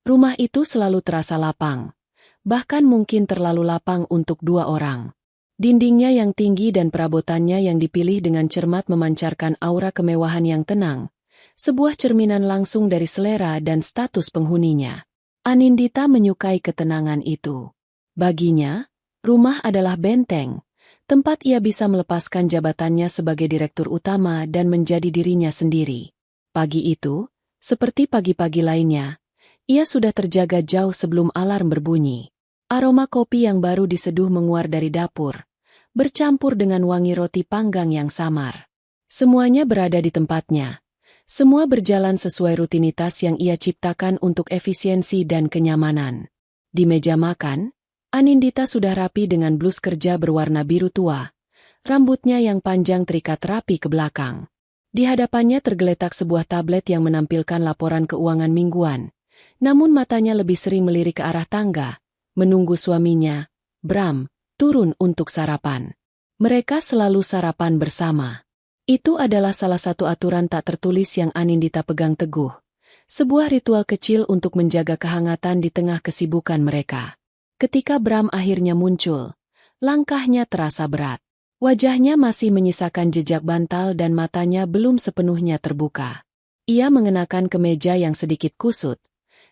Rumah itu selalu terasa lapang. Bahkan mungkin terlalu lapang untuk 2 orang. Dindingnya yang tinggi dan perabotannya yang dipilih dengan cermat memancarkan aura kemewahan yang tenang. Sebuah cerminan langsung dari selera dan status penghuninya. Anindita menyukai ketenangan itu. Baginya, rumah adalah benteng, tempat ia bisa melepaskan jabatannya sebagai direktur utama dan menjadi dirinya sendiri. Pagi itu, seperti pagi-pagi lainnya, ia sudah terjaga jauh sebelum alarm berbunyi. Aroma kopi yang baru diseduh menguar dari dapur, bercampur dengan wangi roti panggang yang samar. Semuanya berada di tempatnya. Semua berjalan sesuai rutinitas yang ia ciptakan untuk efisiensi dan kenyamanan. Di meja makan, Anindita sudah rapi dengan blus kerja berwarna biru tua. Rambutnya yang panjang terikat rapi ke belakang. Di hadapannya tergeletak sebuah tablet yang menampilkan laporan keuangan mingguan. Namun matanya lebih sering melirik ke arah tangga, menunggu suaminya, Bram, turun untuk sarapan. Mereka selalu sarapan bersama. Itu adalah salah satu aturan tak tertulis yang Anindita pegang teguh. Sebuah ritual kecil untuk menjaga kehangatan di tengah kesibukan mereka. Ketika Bram akhirnya muncul, langkahnya terasa berat. Wajahnya masih menyisakan jejak bantal dan matanya belum sepenuhnya terbuka. Ia mengenakan kemeja yang sedikit kusut.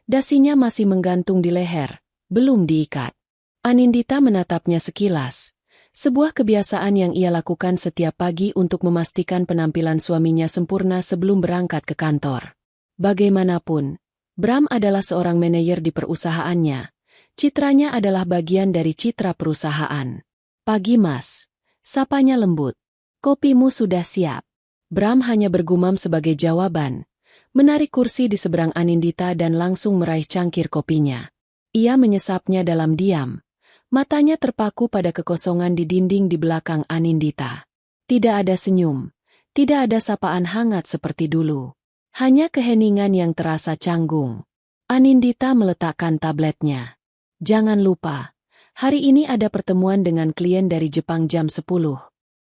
Dasinya masih menggantung di leher, belum diikat. Anindita menatapnya sekilas. Sebuah kebiasaan yang ia lakukan setiap pagi untuk memastikan penampilan suaminya sempurna sebelum berangkat ke kantor. Bagaimanapun, Bram adalah seorang manajer di perusahaannya. Citranya adalah bagian dari citra perusahaan. Pagi Mas, sapanya lembut. Kopimu sudah siap. Bram hanya bergumam sebagai jawaban. Menarik kursi di seberang Anindita dan langsung meraih cangkir kopinya. Ia menyesapnya dalam diam. Matanya terpaku pada kekosongan di dinding di belakang Anindita. Tidak ada senyum. Tidak ada sapaan hangat seperti dulu. Hanya keheningan yang terasa canggung. Anindita meletakkan tabletnya. Jangan lupa, hari ini ada pertemuan dengan klien dari Jepang jam 10.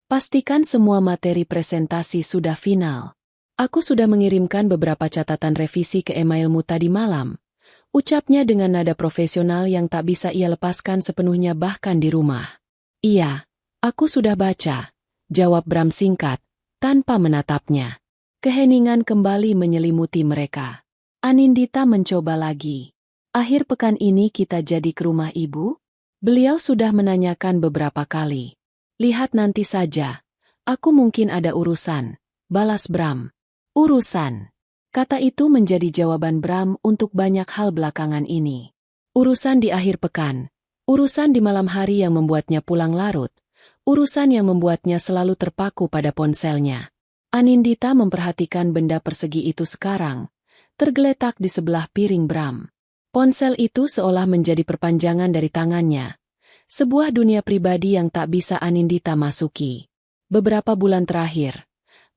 Pastikan semua materi presentasi sudah final. Aku sudah mengirimkan beberapa catatan revisi ke emailmu tadi malam. Ucapnya dengan nada profesional yang tak bisa ia lepaskan sepenuhnya bahkan di rumah. Iya, aku sudah baca, jawab Bram singkat, tanpa menatapnya. Keheningan kembali menyelimuti mereka. Anindita mencoba lagi. Akhir pekan ini kita jadi ke rumah ibu? Beliau sudah menanyakan beberapa kali. Lihat nanti saja. Aku mungkin ada urusan, balas Bram. Urusan. Kata itu menjadi jawaban Bram untuk banyak hal belakangan ini. Urusan di akhir pekan. Urusan di malam hari yang membuatnya pulang larut. Urusan yang membuatnya selalu terpaku pada ponselnya. Anindita memperhatikan benda persegi itu sekarang. Tergeletak di sebelah piring Bram. Ponsel itu seolah menjadi perpanjangan dari tangannya. Sebuah dunia pribadi yang tak bisa Anindita masuki. Beberapa bulan terakhir,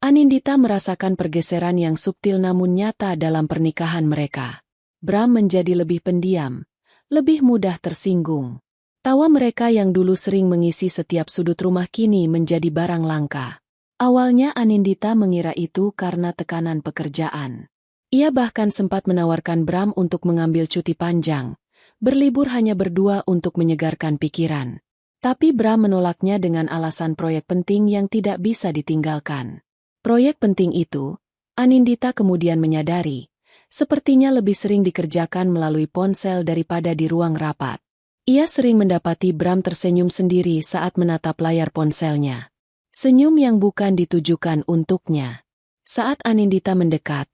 Anindita merasakan pergeseran yang subtil namun nyata dalam pernikahan mereka. Bram menjadi lebih pendiam, lebih mudah tersinggung. Tawa mereka yang dulu sering mengisi setiap sudut rumah kini menjadi barang langka. Awalnya Anindita mengira itu karena tekanan pekerjaan. Ia bahkan sempat menawarkan Bram untuk mengambil cuti panjang, berlibur hanya berdua untuk menyegarkan pikiran. Tapi Bram menolaknya dengan alasan proyek penting yang tidak bisa ditinggalkan. Proyek penting itu, Anindita kemudian menyadari, sepertinya lebih sering dikerjakan melalui ponsel daripada di ruang rapat. Ia sering mendapati Bram tersenyum sendiri saat menatap layar ponselnya. Senyum yang bukan ditujukan untuknya. Saat Anindita mendekat,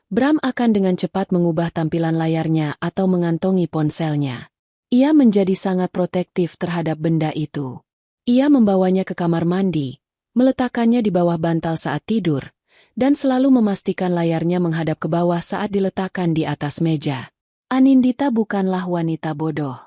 Bram akan dengan cepat mengubah tampilan layarnya atau mengantongi ponselnya. Ia menjadi sangat protektif terhadap benda itu. Ia membawanya ke kamar mandi, meletakkannya di bawah bantal saat tidur, dan selalu memastikan layarnya menghadap ke bawah saat diletakkan di atas meja. Anindita bukanlah wanita bodoh.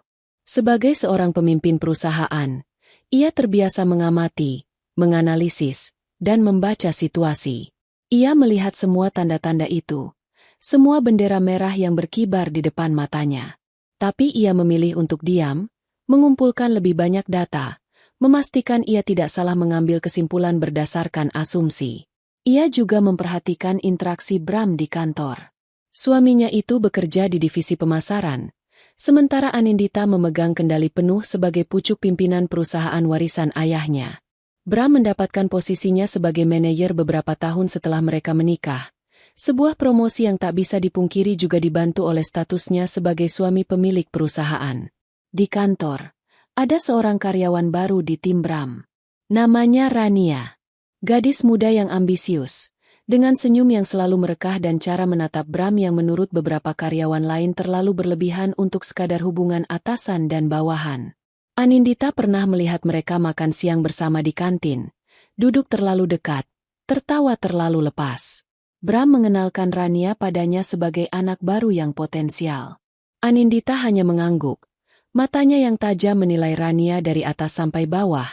Sebagai seorang pemimpin perusahaan, ia terbiasa mengamati, menganalisis, dan membaca situasi. Ia melihat semua tanda-tanda itu, semua bendera merah yang berkibar di depan matanya. Tapi ia memilih untuk diam, mengumpulkan lebih banyak data, memastikan ia tidak salah mengambil kesimpulan berdasarkan asumsi. Ia juga memperhatikan interaksi Bram di kantor. Suaminya itu bekerja di divisi pemasaran, sementara Anindita memegang kendali penuh sebagai pucuk pimpinan perusahaan warisan ayahnya. Bram mendapatkan posisinya sebagai manajer beberapa tahun setelah mereka menikah. Sebuah promosi yang tak bisa dipungkiri juga dibantu oleh statusnya sebagai suami pemilik perusahaan. Di kantor, ada seorang karyawan baru di tim Bram. Namanya Rania. Gadis muda yang ambisius, dengan senyum yang selalu merekah dan cara menatap Bram yang menurut beberapa karyawan lain terlalu berlebihan untuk sekadar hubungan atasan dan bawahan. Anindita pernah melihat mereka makan siang bersama di kantin, duduk terlalu dekat, tertawa terlalu lepas. Bram mengenalkan Rania padanya sebagai anak baru yang potensial. Anindita hanya mengangguk, matanya yang tajam menilai Rania dari atas sampai bawah,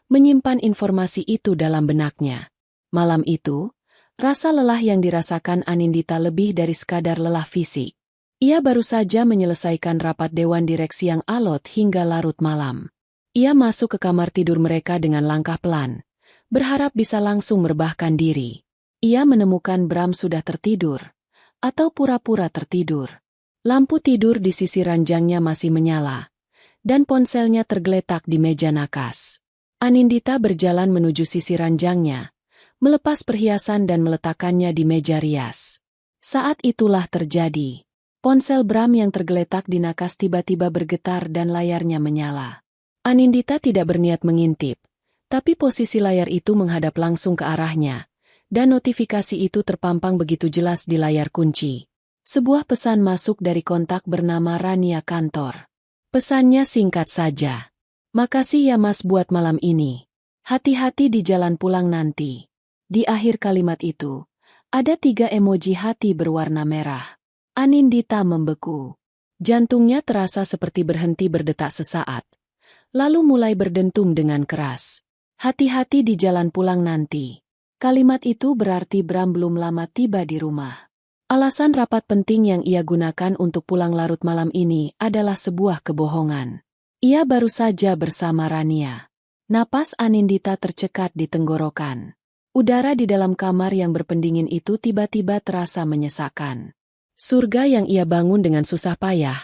menyimpan informasi itu dalam benaknya. Malam itu, rasa lelah yang dirasakan Anindita lebih dari sekadar lelah fisik. Ia baru saja menyelesaikan rapat dewan direksi yang alot hingga larut malam. Ia masuk ke kamar tidur mereka dengan langkah pelan, berharap bisa langsung merebahkan diri. Ia menemukan Bram sudah tertidur, atau pura-pura tertidur. Lampu tidur di sisi ranjangnya masih menyala, dan ponselnya tergeletak di meja nakas. Anindita berjalan menuju sisi ranjangnya, melepas perhiasan dan meletakkannya di meja rias. Saat itulah terjadi. Ponsel Bram yang tergeletak di nakas tiba-tiba bergetar dan layarnya menyala. Anindita tidak berniat mengintip, tapi posisi layar itu menghadap langsung ke arahnya, dan notifikasi itu terpampang begitu jelas di layar kunci. Sebuah pesan masuk dari kontak bernama Rania Kantor. Pesannya singkat saja. "Makasih ya Mas buat malam ini. Hati-hati di jalan pulang nanti." Di akhir kalimat itu, ada 3 emoji hati berwarna merah. Anindita membeku. Jantungnya terasa seperti berhenti berdetak sesaat, lalu mulai berdentum dengan keras. "Hati-hati di jalan pulang nanti." Kalimat itu berarti Bram belum lama tiba di rumah. Alasan rapat penting yang ia gunakan untuk pulang larut malam ini adalah sebuah kebohongan. Ia baru saja bersama Rania. Napas Anindita tercekat di tenggorokan. Udara di dalam kamar yang berpendingin itu tiba-tiba terasa menyesakkan. Surga yang ia bangun dengan susah payah,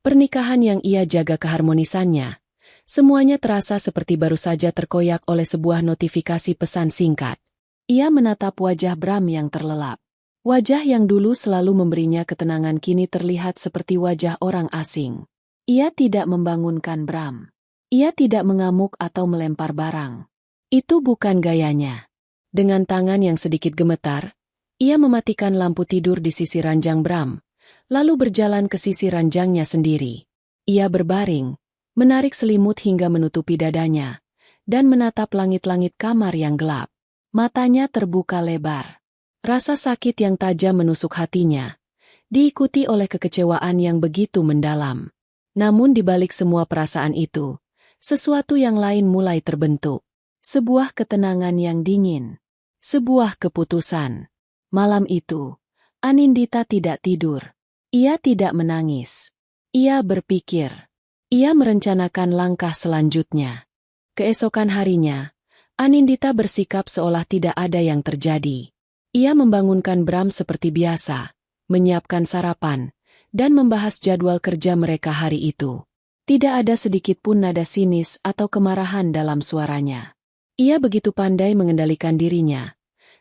pernikahan yang ia jaga keharmonisannya, semuanya terasa seperti baru saja terkoyak oleh sebuah notifikasi pesan singkat. Ia menatap wajah Bram yang terlelap. Wajah yang dulu selalu memberinya ketenangan kini terlihat seperti wajah orang asing. Ia tidak membangunkan Bram. Ia tidak mengamuk atau melempar barang. Itu bukan gayanya. Dengan tangan yang sedikit gemetar, ia mematikan lampu tidur di sisi ranjang Bram, lalu berjalan ke sisi ranjangnya sendiri. Ia berbaring, menarik selimut hingga menutupi dadanya, dan menatap langit-langit kamar yang gelap. Matanya terbuka lebar. Rasa sakit yang tajam menusuk hatinya, diikuti oleh kekecewaan yang begitu mendalam. Namun di balik semua perasaan itu, sesuatu yang lain mulai terbentuk. Sebuah ketenangan yang dingin. Sebuah keputusan. Malam itu, Anindita tidak tidur. Ia tidak menangis. Ia berpikir. Ia merencanakan langkah selanjutnya. Keesokan harinya, Anindita bersikap seolah tidak ada yang terjadi. Ia membangunkan Bram seperti biasa, menyiapkan sarapan, dan membahas jadwal kerja mereka hari itu. Tidak ada sedikit pun nada sinis atau kemarahan dalam suaranya. Ia begitu pandai mengendalikan dirinya.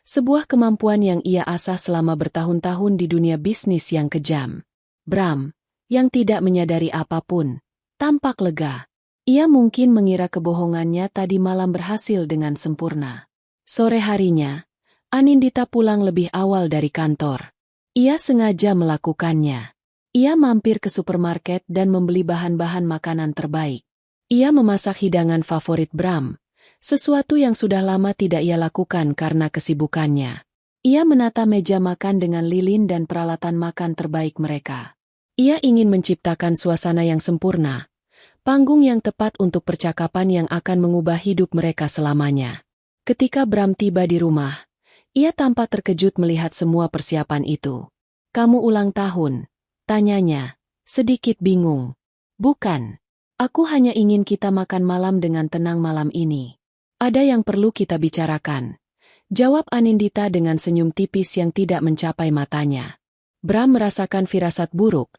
Sebuah kemampuan yang ia asah selama bertahun-tahun di dunia bisnis yang kejam. Bram, yang tidak menyadari apapun, tampak lega. Ia mungkin mengira kebohongannya tadi malam berhasil dengan sempurna. Sore harinya, Anindita pulang lebih awal dari kantor. Ia sengaja melakukannya. Ia mampir ke supermarket dan membeli bahan-bahan makanan terbaik. Ia memasak hidangan favorit Bram, sesuatu yang sudah lama tidak ia lakukan karena kesibukannya. Ia menata meja makan dengan lilin dan peralatan makan terbaik mereka. Ia ingin menciptakan suasana yang sempurna, panggung yang tepat untuk percakapan yang akan mengubah hidup mereka selamanya. Ketika Bram tiba di rumah, ia tampak terkejut melihat semua persiapan itu. "Kamu ulang tahun?" tanyanya, sedikit bingung. "Bukan. Aku hanya ingin kita makan malam dengan tenang malam ini. Ada yang perlu kita bicarakan," jawab Anindita dengan senyum tipis yang tidak mencapai matanya. Bram merasakan firasat buruk,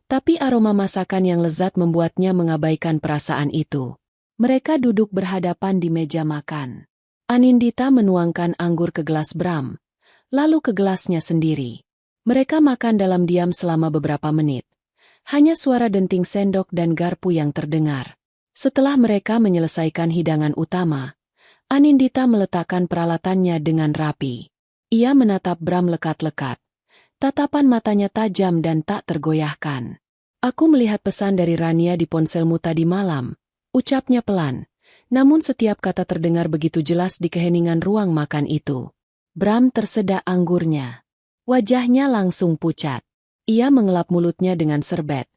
tapi aroma masakan yang lezat membuatnya mengabaikan perasaan itu. Mereka duduk berhadapan di meja makan. Anindita menuangkan anggur ke gelas Bram, lalu ke gelasnya sendiri. Mereka makan dalam diam selama beberapa menit. Hanya suara denting sendok dan garpu yang terdengar. Setelah mereka menyelesaikan hidangan utama, Anindita meletakkan peralatannya dengan rapi. Ia menatap Bram lekat-lekat. Tatapan matanya tajam dan tak tergoyahkan. Aku melihat pesan dari Rania di ponselmu tadi malam, ucapnya pelan. Namun setiap kata terdengar begitu jelas di keheningan ruang makan itu. Bram tersedak anggurnya. Wajahnya langsung pucat. Ia mengelap mulutnya dengan serbet,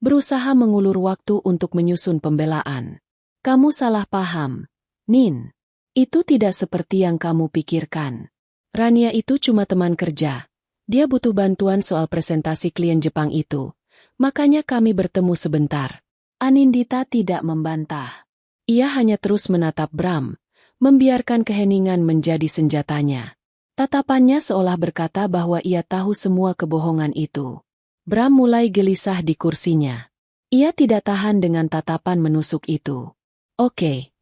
berusaha mengulur waktu untuk menyusun pembelaan. Kamu salah paham, Nin. Itu tidak seperti yang kamu pikirkan. Rania itu cuma teman kerja. Dia butuh bantuan soal presentasi klien Jepang itu. Makanya kami bertemu sebentar. Anindita tidak membantah. Ia hanya terus menatap Bram, membiarkan keheningan menjadi senjatanya. Tatapannya seolah berkata bahwa ia tahu semua kebohongan itu. Bram mulai gelisah di kursinya. Ia tidak tahan dengan tatapan menusuk itu. Oke,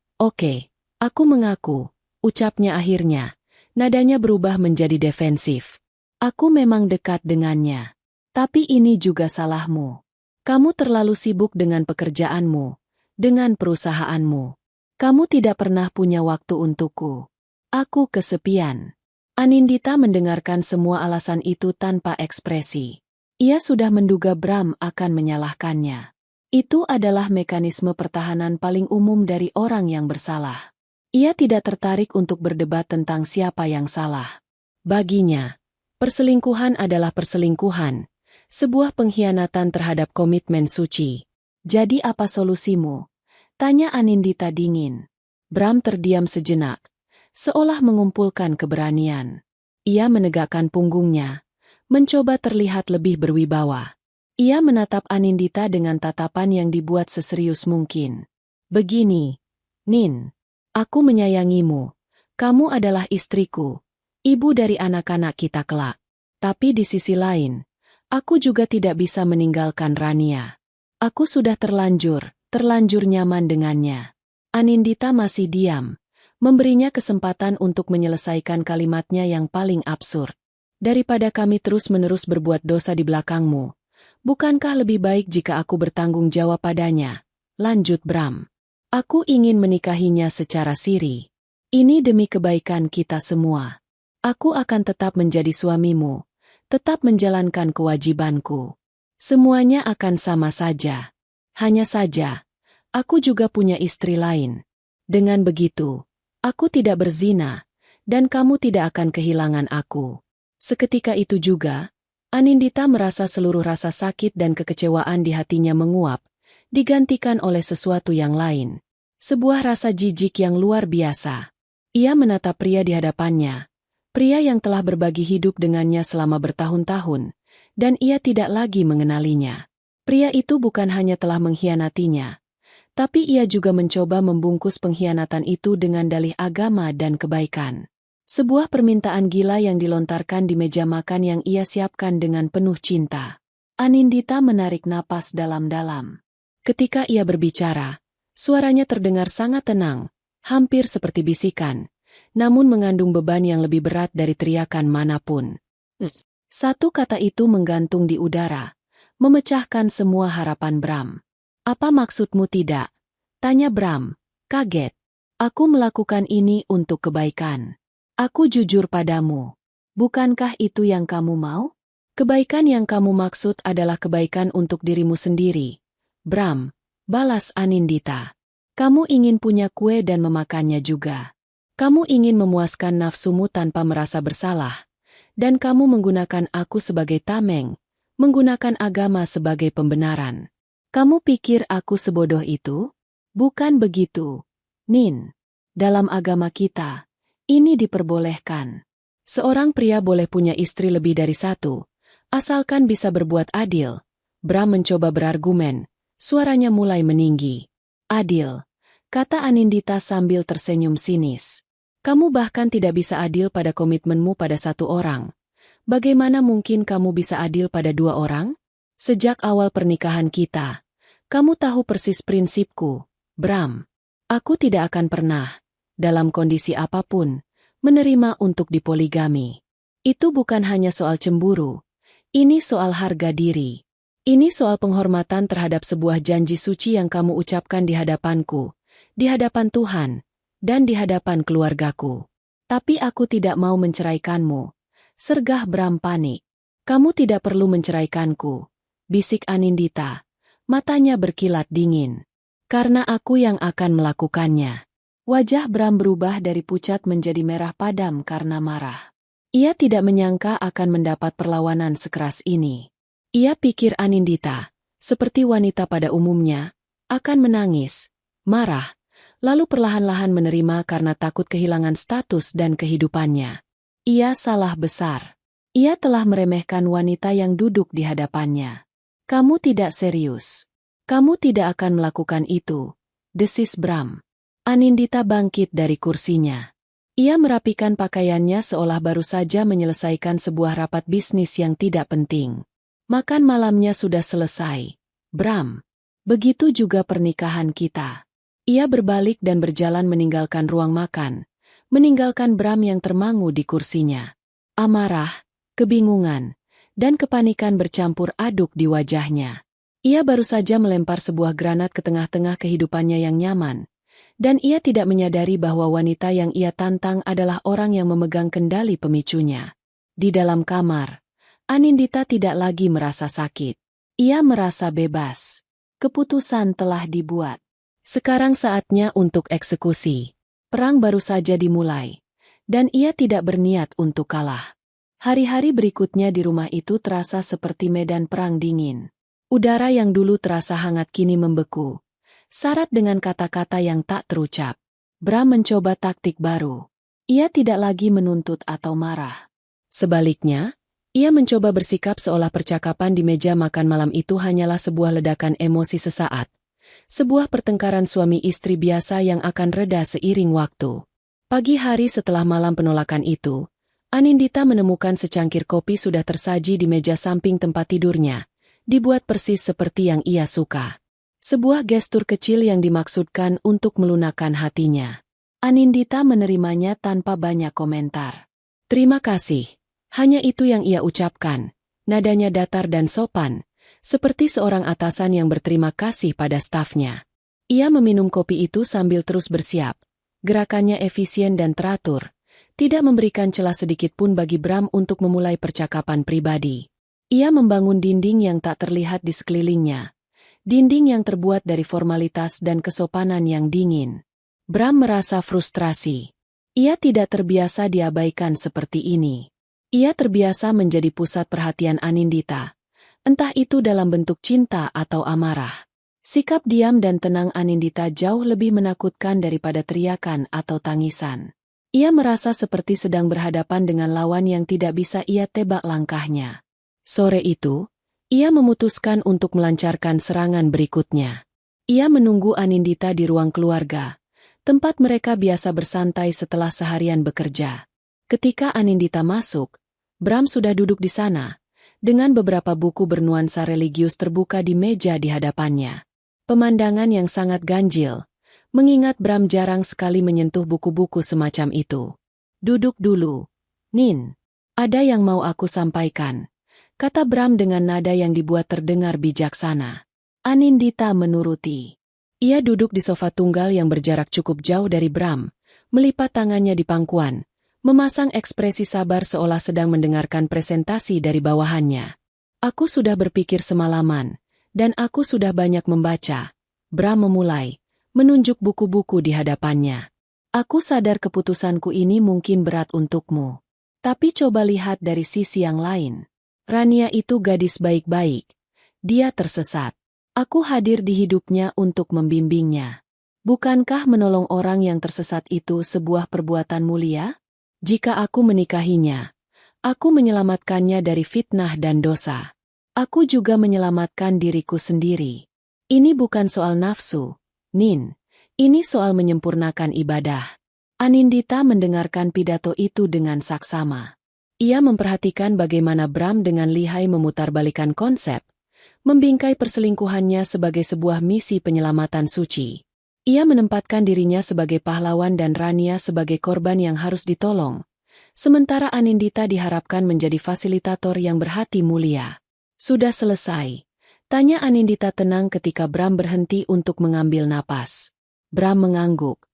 aku mengaku, ucapnya akhirnya. Nadanya berubah menjadi defensif. Aku memang dekat dengannya. Tapi ini juga salahmu. Kamu terlalu sibuk dengan pekerjaanmu, dengan perusahaanmu. Kamu tidak pernah punya waktu untukku. Aku kesepian. Anindita mendengarkan semua alasan itu tanpa ekspresi. Ia sudah menduga Bram akan menyalahkannya. Itu adalah mekanisme pertahanan paling umum dari orang yang bersalah. Ia tidak tertarik untuk berdebat tentang siapa yang salah. Baginya, perselingkuhan adalah perselingkuhan, sebuah pengkhianatan terhadap komitmen suci. Jadi apa solusimu? Tanya Anindita dingin. Bram terdiam sejenak, seolah mengumpulkan keberanian. Ia menegakkan punggungnya, mencoba terlihat lebih berwibawa. Ia menatap Anindita dengan tatapan yang dibuat seserius mungkin. Begini, Nin, aku menyayangimu. Kamu adalah istriku, ibu dari anak-anak kita kelak. Tapi di sisi lain, aku juga tidak bisa meninggalkan Rania. Aku sudah terlanjur nyaman dengannya. Anindita masih diam, memberinya kesempatan untuk menyelesaikan kalimatnya yang paling absurd. Daripada kami terus-menerus berbuat dosa di belakangmu, bukankah lebih baik jika aku bertanggung jawab padanya? Lanjut Bram. Aku ingin menikahinya secara siri. Ini demi kebaikan kita semua. Aku akan tetap menjadi suamimu, tetap menjalankan kewajibanku. Semuanya akan sama saja. Hanya saja, aku juga punya istri lain. Dengan begitu, aku tidak berzina, dan kamu tidak akan kehilangan aku. Seketika itu juga, Anindita merasa seluruh rasa sakit dan kekecewaan di hatinya menguap, digantikan oleh sesuatu yang lain. Sebuah rasa jijik yang luar biasa. Ia menatap pria di hadapannya, pria yang telah berbagi hidup dengannya selama bertahun-tahun, dan ia tidak lagi mengenalinya. Pria itu bukan hanya telah mengkhianatinya, tapi ia juga mencoba membungkus pengkhianatan itu dengan dalih agama dan kebaikan. Sebuah permintaan gila yang dilontarkan di meja makan yang ia siapkan dengan penuh cinta. Anindita menarik napas dalam-dalam. Ketika ia berbicara, suaranya terdengar sangat tenang, hampir seperti bisikan, namun mengandung beban yang lebih berat dari teriakan manapun. Satu kata itu menggantung di udara, memecahkan semua harapan Bram. Apa maksudmu tidak? Tanya Bram, kaget. Aku melakukan ini untuk kebaikan. Aku jujur padamu. Bukankah itu yang kamu mau? Kebaikan yang kamu maksud adalah kebaikan untuk dirimu sendiri. Bram, balas Anindita. Kamu ingin punya kue dan memakannya juga. Kamu ingin memuaskan nafsumu tanpa merasa bersalah. Dan kamu menggunakan aku sebagai tameng, menggunakan agama sebagai pembenaran. Kamu pikir aku sebodoh itu? Bukan begitu, Nin. Dalam agama kita, ini diperbolehkan. Seorang pria boleh punya istri lebih dari satu, asalkan bisa berbuat adil. Bram mencoba berargumen, suaranya mulai meninggi. Adil, kata Anindita sambil tersenyum sinis. Kamu bahkan tidak bisa adil pada komitmenmu pada satu orang. Bagaimana mungkin kamu bisa adil pada dua orang? Sejak awal pernikahan kita, kamu tahu persis prinsipku, Bram. Aku tidak akan pernah, dalam kondisi apapun, menerima untuk dipoligami. Itu bukan hanya soal cemburu, ini soal harga diri. Ini soal penghormatan terhadap sebuah janji suci yang kamu ucapkan di hadapanku, di hadapan Tuhan, dan di hadapan keluargaku. Tapi aku tidak mau menceraikanmu. Sergah Bram panik. Kamu tidak perlu menceraikanku, bisik Anindita. Matanya berkilat dingin. Karena aku yang akan melakukannya. Wajah Bram berubah dari pucat menjadi merah padam karena marah. Ia tidak menyangka akan mendapat perlawanan sekeras ini. Ia pikir Anindita, seperti wanita pada umumnya, akan menangis, marah, lalu perlahan-lahan menerima karena takut kehilangan status dan kehidupannya. Ia salah besar. Ia telah meremehkan wanita yang duduk di hadapannya. Kamu tidak serius. Kamu tidak akan melakukan itu, desis Bram. Anindita bangkit dari kursinya. Ia merapikan pakaiannya seolah baru saja menyelesaikan sebuah rapat bisnis yang tidak penting. Makan malamnya sudah selesai, Bram. Begitu juga pernikahan kita. Ia berbalik dan berjalan meninggalkan ruang makan, meninggalkan Bram yang termangu di kursinya. Amarah, kebingungan, dan kepanikan bercampur aduk di wajahnya. Ia baru saja melempar sebuah granat ke tengah-tengah kehidupannya yang nyaman, dan ia tidak menyadari bahwa wanita yang ia tantang adalah orang yang memegang kendali pemicunya. Di dalam kamar, Anindita tidak lagi merasa sakit. Ia merasa bebas. Keputusan telah dibuat. Sekarang saatnya untuk eksekusi. Perang baru saja dimulai, dan ia tidak berniat untuk kalah. Hari-hari berikutnya di rumah itu terasa seperti medan perang dingin. Udara yang dulu terasa hangat kini membeku, syarat dengan kata-kata yang tak terucap. Bram mencoba taktik baru. Ia tidak lagi menuntut atau marah. Sebaliknya, ia mencoba bersikap seolah percakapan di meja makan malam itu hanyalah sebuah ledakan emosi sesaat. Sebuah pertengkaran suami istri biasa yang akan reda seiring waktu. Pagi hari setelah malam penolakan itu, Anindita menemukan secangkir kopi sudah tersaji di meja samping tempat tidurnya, dibuat persis seperti yang ia suka. Sebuah gestur kecil yang dimaksudkan untuk melunakkan hatinya. Anindita menerimanya tanpa banyak komentar. Terima kasih. Hanya itu yang ia ucapkan, nadanya datar dan sopan, seperti seorang atasan yang berterima kasih pada stafnya. Ia meminum kopi itu sambil terus bersiap. Gerakannya efisien dan teratur, tidak memberikan celah sedikit pun bagi Bram untuk memulai percakapan pribadi. Ia membangun dinding yang tak terlihat di sekelilingnya. Dinding yang terbuat dari formalitas dan kesopanan yang dingin. Bram merasa frustrasi. Ia tidak terbiasa diabaikan seperti ini. Ia terbiasa menjadi pusat perhatian Anindita, entah itu dalam bentuk cinta atau amarah. Sikap diam dan tenang Anindita jauh lebih menakutkan daripada teriakan atau tangisan. Ia merasa seperti sedang berhadapan dengan lawan yang tidak bisa ia tebak langkahnya. Sore itu, ia memutuskan untuk melancarkan serangan berikutnya. Ia menunggu Anindita di ruang keluarga, tempat mereka biasa bersantai setelah seharian bekerja. Ketika Anindita masuk, Bram sudah duduk di sana, dengan beberapa buku bernuansa religius terbuka di meja di hadapannya. Pemandangan yang sangat ganjil, mengingat Bram jarang sekali menyentuh buku-buku semacam itu. Duduk dulu, Nin. Ada yang mau aku sampaikan, kata Bram dengan nada yang dibuat terdengar bijaksana. Anindita menuruti. Ia duduk di sofa tunggal yang berjarak cukup jauh dari Bram, melipat tangannya di pangkuan, memasang ekspresi sabar seolah sedang mendengarkan presentasi dari bawahannya. Aku sudah berpikir semalaman, dan aku sudah banyak membaca. Bram memulai, menunjuk buku-buku di hadapannya. Aku sadar keputusanku ini mungkin berat untukmu. Tapi coba lihat dari sisi yang lain. Rania itu gadis baik-baik. Dia tersesat. Aku hadir di hidupnya untuk membimbingnya. Bukankah menolong orang yang tersesat itu sebuah perbuatan mulia? Jika aku menikahinya, aku menyelamatkannya dari fitnah dan dosa. Aku juga menyelamatkan diriku sendiri. Ini bukan soal nafsu, Nin. Ini soal menyempurnakan ibadah. Anindita mendengarkan pidato itu dengan saksama. Ia memperhatikan bagaimana Bram dengan lihai memutarbalikkan konsep, membingkai perselingkuhannya sebagai sebuah misi penyelamatan suci. Ia menempatkan dirinya sebagai pahlawan dan Rania sebagai korban yang harus ditolong, sementara Anindita diharapkan menjadi fasilitator yang berhati mulia. Sudah selesai, tanya Anindita tenang ketika Bram berhenti untuk mengambil napas. Bram mengangguk,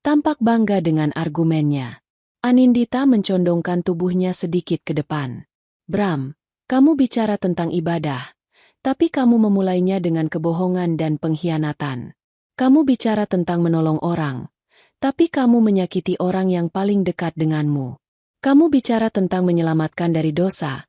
tampak bangga dengan argumennya. Anindita mencondongkan tubuhnya sedikit ke depan. Bram, kamu bicara tentang ibadah, tapi kamu memulainya dengan kebohongan dan pengkhianatan. Kamu bicara tentang menolong orang, tapi kamu menyakiti orang yang paling dekat denganmu. Kamu bicara tentang menyelamatkan dari dosa,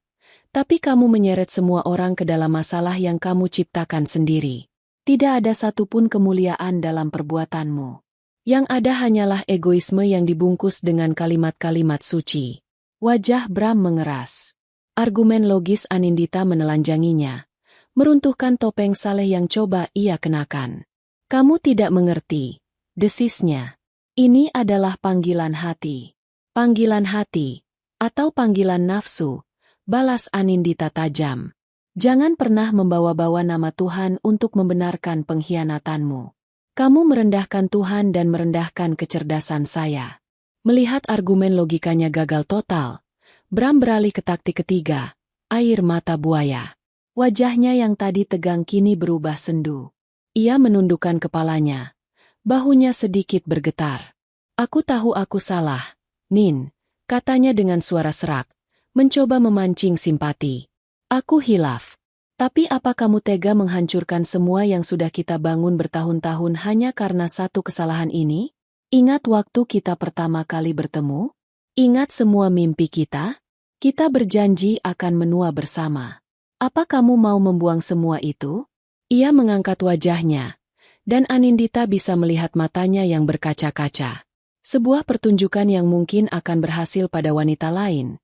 tapi kamu menyeret semua orang ke dalam masalah yang kamu ciptakan sendiri. Tidak ada satupun kemuliaan dalam perbuatanmu. Yang ada hanyalah egoisme yang dibungkus dengan kalimat-kalimat suci. Wajah Bram mengeras. Argumen logis Anindita menelanjanginya, meruntuhkan topeng saleh yang coba ia kenakan. Kamu tidak mengerti, desisnya. Ini adalah panggilan hati. Panggilan hati, atau panggilan nafsu, balas Anindita tajam. Jangan pernah membawa-bawa nama Tuhan untuk membenarkan pengkhianatanmu. Kamu merendahkan Tuhan dan merendahkan kecerdasan saya. Melihat argumen logikanya gagal total, Bram beralih ke taktik ketiga, air mata buaya. Wajahnya yang tadi tegang kini berubah sendu. Ia menundukkan kepalanya, bahunya sedikit bergetar. Aku tahu aku salah, Nin, katanya dengan suara serak, mencoba memancing simpati. Aku hilaf. Tapi apa kamu tega menghancurkan semua yang sudah kita bangun bertahun-tahun hanya karena satu kesalahan ini? Ingat waktu kita pertama kali bertemu? Ingat semua mimpi kita? Kita berjanji akan menua bersama. Apa kamu mau membuang semua itu? Ia mengangkat wajahnya, dan Anindita bisa melihat matanya yang berkaca-kaca. Sebuah pertunjukan yang mungkin akan berhasil pada wanita lain,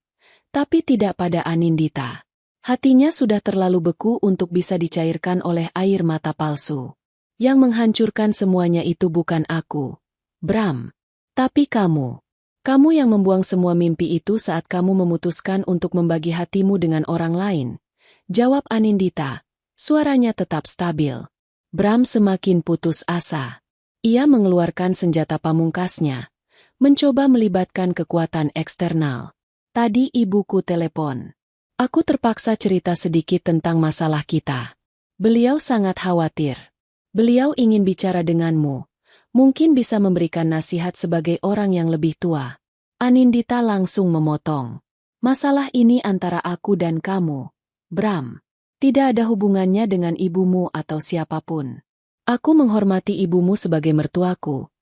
tapi tidak pada Anindita. Hatinya sudah terlalu beku untuk bisa dicairkan oleh air mata palsu. Yang menghancurkan semuanya itu bukan aku, Bram. Tapi kamu. Kamu yang membuang semua mimpi itu saat kamu memutuskan untuk membagi hatimu dengan orang lain. Jawab Anindita. Suaranya tetap stabil. Bram semakin putus asa. Ia mengeluarkan senjata pamungkasnya, mencoba melibatkan kekuatan eksternal. Tadi ibuku telepon. Aku terpaksa cerita sedikit tentang masalah kita. Beliau sangat khawatir. Beliau ingin bicara denganmu. Mungkin bisa memberikan nasihat sebagai orang yang lebih tua. Anindita langsung memotong. Masalah ini antara aku dan kamu, Bram. Tidak ada hubungannya dengan ibumu atau siapapun. Aku menghormati ibumu sebagai mertuaku,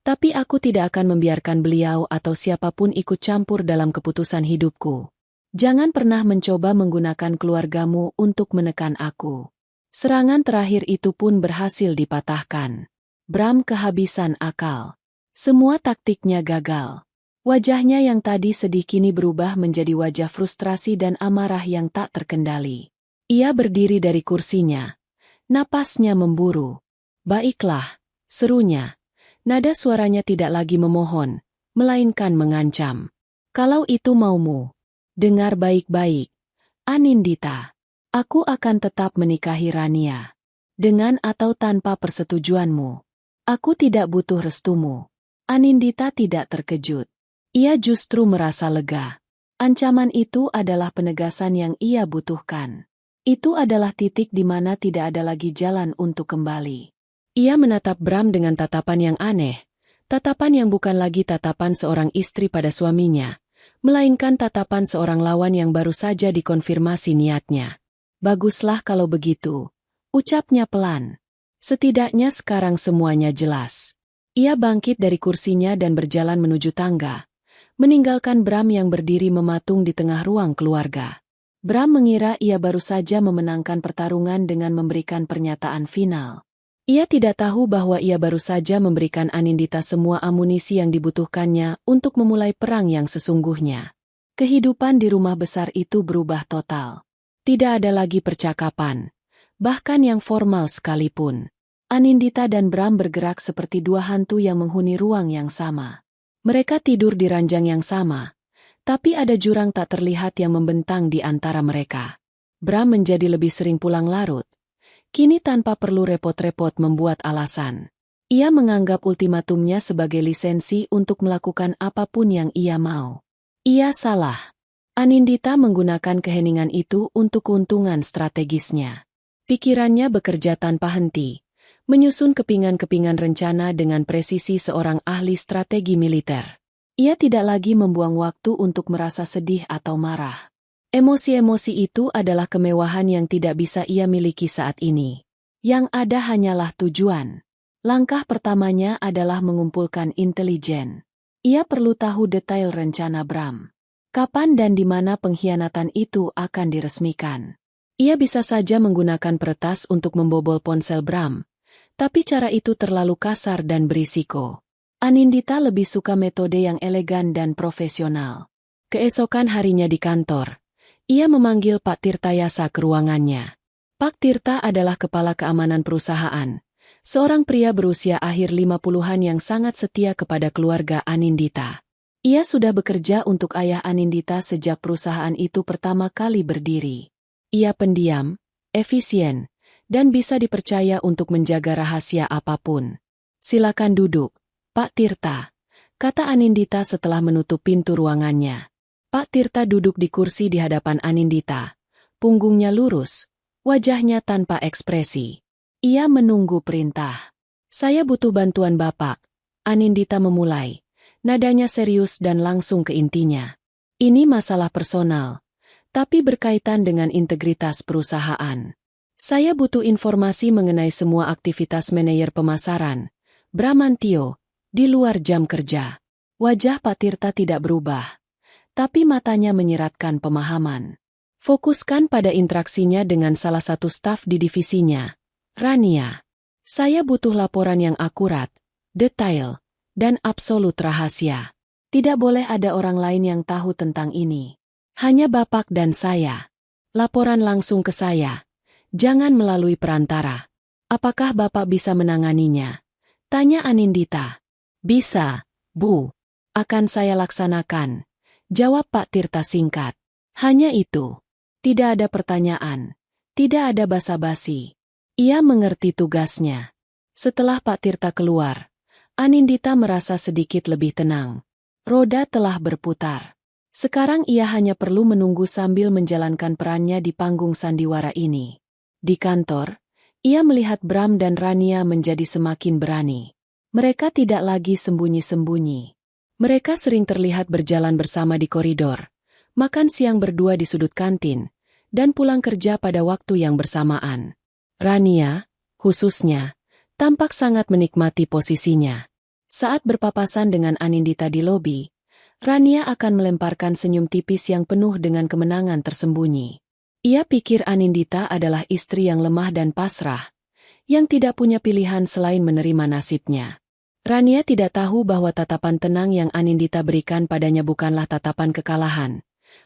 tapi aku tidak akan membiarkan beliau atau siapapun ikut campur dalam keputusan hidupku. Jangan pernah mencoba menggunakan keluargamu untuk menekan aku. Serangan terakhir itu pun berhasil dipatahkan. Bram kehabisan akal. Semua taktiknya gagal. Wajahnya yang tadi sedih kini berubah menjadi wajah frustrasi dan amarah yang tak terkendali. Ia berdiri dari kursinya. Napasnya memburu. Baiklah, serunya. Nada suaranya tidak lagi memohon, melainkan mengancam. Kalau itu maumu. Dengar baik-baik, Anindita. Aku akan tetap menikahi Rania. Dengan atau tanpa persetujuanmu. Aku tidak butuh restumu. Anindita tidak terkejut. Ia justru merasa lega. Ancaman itu adalah penegasan yang ia butuhkan. Itu adalah titik di mana tidak ada lagi jalan untuk kembali. Ia menatap Bram dengan tatapan yang aneh. Tatapan yang bukan lagi tatapan seorang istri pada suaminya, melainkan tatapan seorang lawan yang baru saja dikonfirmasi niatnya. Baguslah kalau begitu, ucapnya pelan. Setidaknya sekarang semuanya jelas. Ia bangkit dari kursinya dan berjalan menuju tangga, meninggalkan Bram yang berdiri mematung di tengah ruang keluarga. Bram mengira ia baru saja memenangkan pertarungan dengan memberikan pernyataan final. Ia tidak tahu bahwa ia baru saja memberikan Anindita semua amunisi yang dibutuhkannya untuk memulai perang yang sesungguhnya. Kehidupan di rumah besar itu berubah total. Tidak ada lagi percakapan, bahkan yang formal sekalipun. Anindita dan Bram bergerak seperti dua hantu yang menghuni ruang yang sama. Mereka tidur di ranjang yang sama, Tapi ada jurang tak terlihat yang membentang di antara mereka. Bram menjadi lebih sering pulang larut. Kini tanpa perlu repot-repot membuat alasan. Ia menganggap ultimatumnya sebagai lisensi untuk melakukan apapun yang ia mau. Ia salah. Anindita menggunakan keheningan itu untuk keuntungan strategisnya. Pikirannya bekerja tanpa henti, menyusun kepingan-kepingan rencana dengan presisi seorang ahli strategi militer. Ia tidak lagi membuang waktu untuk merasa sedih atau marah. Emosi-emosi itu adalah kemewahan yang tidak bisa ia miliki saat ini. Yang ada hanyalah tujuan. Langkah pertamanya adalah mengumpulkan intelijen. Ia perlu tahu detail rencana Bram. Kapan dan di mana pengkhianatan itu akan diresmikan. Ia bisa saja menggunakan peretas untuk membobol ponsel Bram, tapi cara itu terlalu kasar dan berisiko. Anindita lebih suka metode yang elegan dan profesional. Keesokan harinya di kantor, ia memanggil Pak Tirta Yasa ke ruangannya. Pak Tirta adalah kepala keamanan perusahaan, seorang pria berusia akhir 50-an yang sangat setia kepada keluarga Anindita. Ia sudah bekerja untuk ayah Anindita sejak perusahaan itu pertama kali berdiri. Ia pendiam, efisien, dan bisa dipercaya untuk menjaga rahasia apapun. Silakan duduk, Pak Tirta, kata Anindita setelah menutup pintu ruangannya. Pak Tirta duduk di kursi di hadapan Anindita. Punggungnya lurus, wajahnya tanpa ekspresi. Ia menunggu perintah. Saya butuh bantuan Bapak, Anindita memulai. Nadanya serius dan langsung ke intinya. Ini masalah personal, tapi berkaitan dengan integritas perusahaan. Saya butuh informasi mengenai semua aktivitas manajer pemasaran, Bramantio, di luar jam kerja. Wajah Pak Tirta tidak berubah, tapi matanya menyiratkan pemahaman. Fokuskan pada interaksinya dengan salah satu staf di divisinya, Rania. Saya butuh laporan yang akurat, detail, dan absolut rahasia. Tidak boleh ada orang lain yang tahu tentang ini. Hanya Bapak dan saya. Laporan langsung ke saya. Jangan melalui perantara. Apakah Bapak bisa menanganinya? Tanya Anindita. Bisa, Bu. Akan saya laksanakan. Jawab Pak Tirta singkat. Hanya itu. Tidak ada pertanyaan. Tidak ada basa-basi. Ia mengerti tugasnya. Setelah Pak Tirta keluar, Anindita merasa sedikit lebih tenang. Roda telah berputar. Sekarang ia hanya perlu menunggu sambil menjalankan perannya di panggung sandiwara ini. Di kantor, ia melihat Bram dan Rania menjadi semakin berani. Mereka tidak lagi sembunyi-sembunyi. Mereka sering terlihat berjalan bersama di koridor, makan siang berdua di sudut kantin, dan pulang kerja pada waktu yang bersamaan. Rania, khususnya, tampak sangat menikmati posisinya. Saat berpapasan dengan Anindita di lobi, Rania akan melemparkan senyum tipis yang penuh dengan kemenangan tersembunyi. Ia pikir Anindita adalah istri yang lemah dan pasrah, yang tidak punya pilihan selain menerima nasibnya. Rania tidak tahu bahwa tatapan tenang yang Anindita berikan padanya bukanlah tatapan kekalahan,